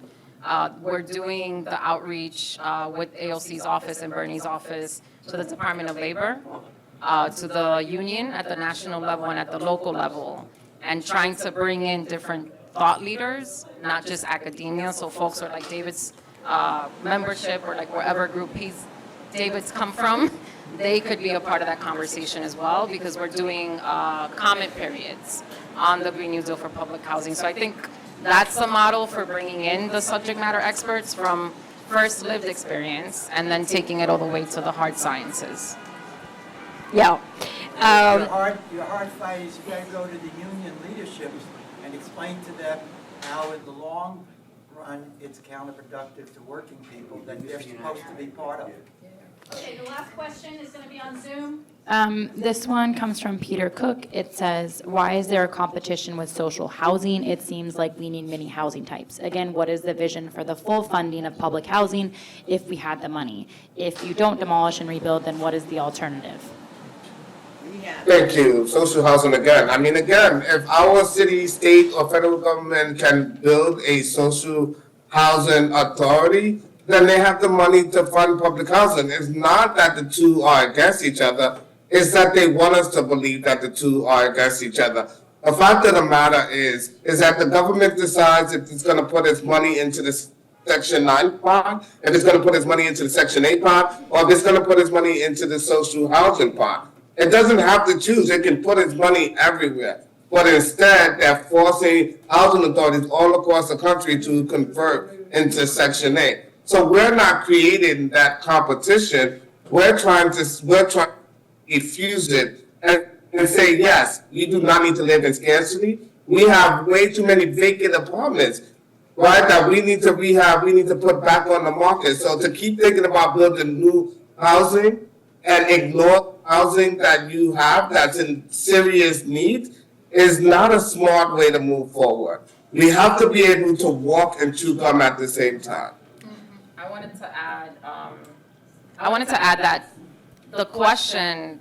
we're doing the outreach with AOC's office and Bernie's office to the Department of Labor, to the union at the national level and at the local level, and trying to bring in different thought leaders, not just academia. So folks are like David's membership or like wherever group David's come from, they could be a part of that conversation as well, because we're doing comment periods on the Green New Deal for public housing. So I think that's the model for bringing in the subject matter experts from first lived experience and then taking it all the way to the hard sciences. Yeah. Your hard fight is you got to go to the union leadership and explain to them how in the long run it's counterproductive to working people that they're supposed to be part of it. Okay, the last question is going to be on Zoom. This one comes from Peter Cook. It says, why is there a competition with social housing? It seems like we need many housing types. Again, what is the vision for the full funding of public housing if we had the money? If you don't demolish and rebuild, then what is the alternative? Thank you. Social housing again. I mean, again, if our city, state, or federal government can build a social housing authority, then they have the money to fund public housing. It's not that the two are against each other. It's that they want us to believe that the two are against each other. The fact of the matter is that the government decides if it's going to put its money into the Section 9 part, if it's going to put its money into the Section 8 part, or if it's going to put its money into the social housing part. It doesn't have to choose. It can put its money everywhere. But instead, they're forcing housing authorities all across the country to convert into Section 8. So we're not creating that competition. We're trying to diffuse it and say, yes, you do not need to live in scarcity. We have way too many vacant apartments, right, that we need to rehab, we need to put back on the market. So to keep thinking about building new housing and ignore housing that you have that's in serious need is not a smart way to move forward. We have to be able to walk and chew gum at the same time. I wanted to add that the question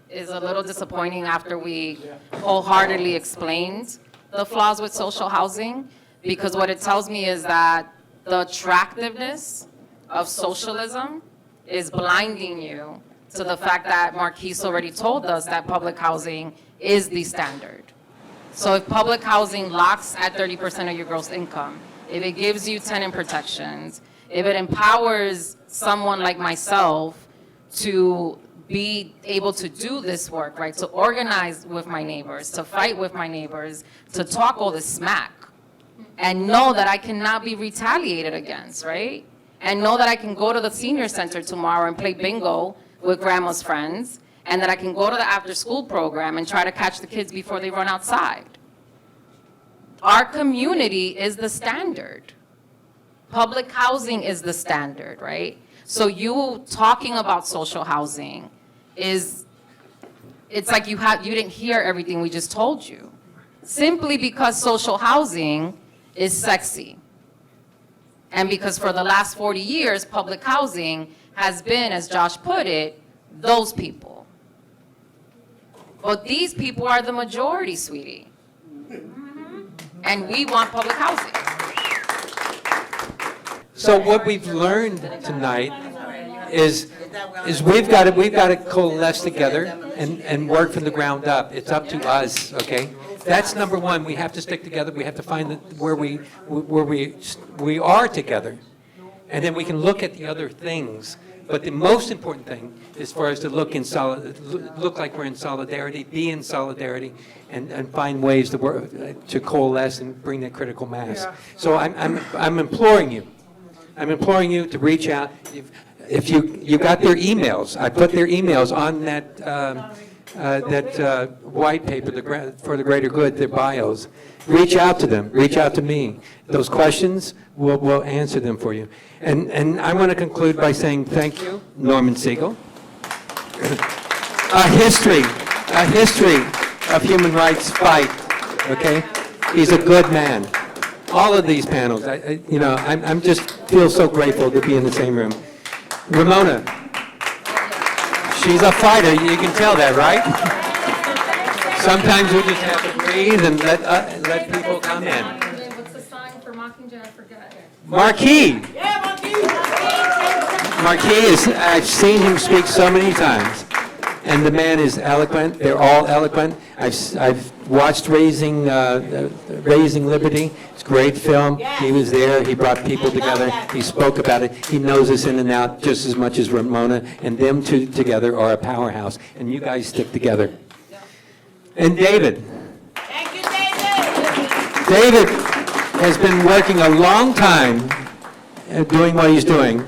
is a little disappointing after we wholeheartedly explained the flaws with social housing, because what it tells me is that the attractiveness of socialism is blinding you to the fact that Marquis already told us that public housing is the standard. So if public housing locks at 30% of your gross income, if it gives you tenant protections, if it empowers someone like myself to be able to do this work, right, to organize with my neighbors, to fight with my neighbors, to talk all this smack, and know that I cannot be retaliated against, right? And know that I can go to the senior center tomorrow and play bingo with grandma's friends, and that I can go to the after-school program and try to catch the kids before they run outside. Our community is the standard. Public housing is the standard, right? So you talking about social housing it's like you didn't hear everything we just told you. Simply because social housing is sexy. And because for the last 40 years, public housing has been, as Josh put it, those people. But these people are the majority, sweetie. And we want public housing. So what we've learned tonight is we've got to coalesce together and work from the ground up. It's up to us, okay? That's number one. We have to stick together. We have to find where we are together, and then we can look at the other things. But the most important thing is for us to look like we're in solidarity, be in solidarity, and find ways to work, to coalesce and bring that critical mass. So I'm imploring you. I'm imploring you to reach out. if you got their emails, I put their emails on that white paper, for the greater good, their bios. Reach out to them, reach out to me. Those questions, we'll answer them for you. And I want to conclude by saying thank you, Norman Siegel. A history of human rights fight, okay? He's a good man. All of these panels, I'm just feel so grateful to be in the same room. Ramona, she's a fighter, you can tell that, right? Sometimes we just have to breathe and let people come in. What's the sign for Mockingjay? I forget. Marquis. Marquis is, I've seen him speak so many times, and the man is eloquent. They're all eloquent. I've watched Raising Liberty. It's a great film. He was there. He brought people together. He spoke about it. He knows us in and out just as much as Ramona, and them two together are a powerhouse. And you guys stick together. And David. Thank you, David. David has been working a long time doing what he's doing,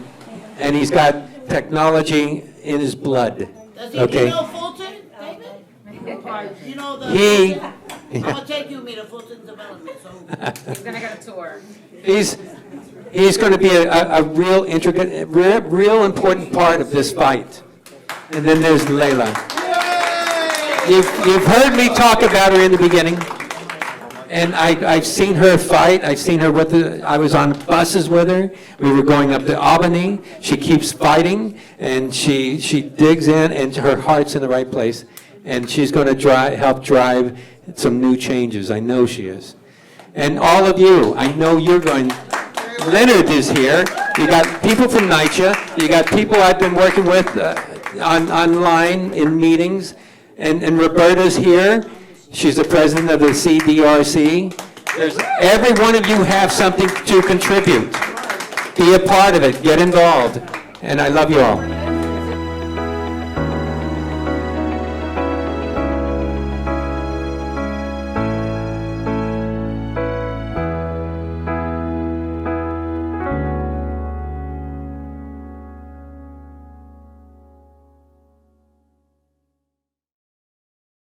and he's got technology in his blood. Does he Okay. know Fulton, David? You know the. He- I'm gonna take you to Fulton Development, so. He's gonna get a tour. He's going to be a real intricate, real important part of this fight. And then there's Layla. You've heard me talk about her in the beginning, and I've seen her fight. I've seen her I was on buses with her. We were going up to Albany. She keeps fighting, and she digs in, and her heart's in the right place. And she's going to help drive some new changes. I know she is. And all of you, I know you're going. Leonard is here. You got people from NYCHA. You got people I've been working with online in meetings. And Roberta's here. She's the president of the CDRC. Every one of you have something to contribute. Be a part of it. Get involved. And I love you all.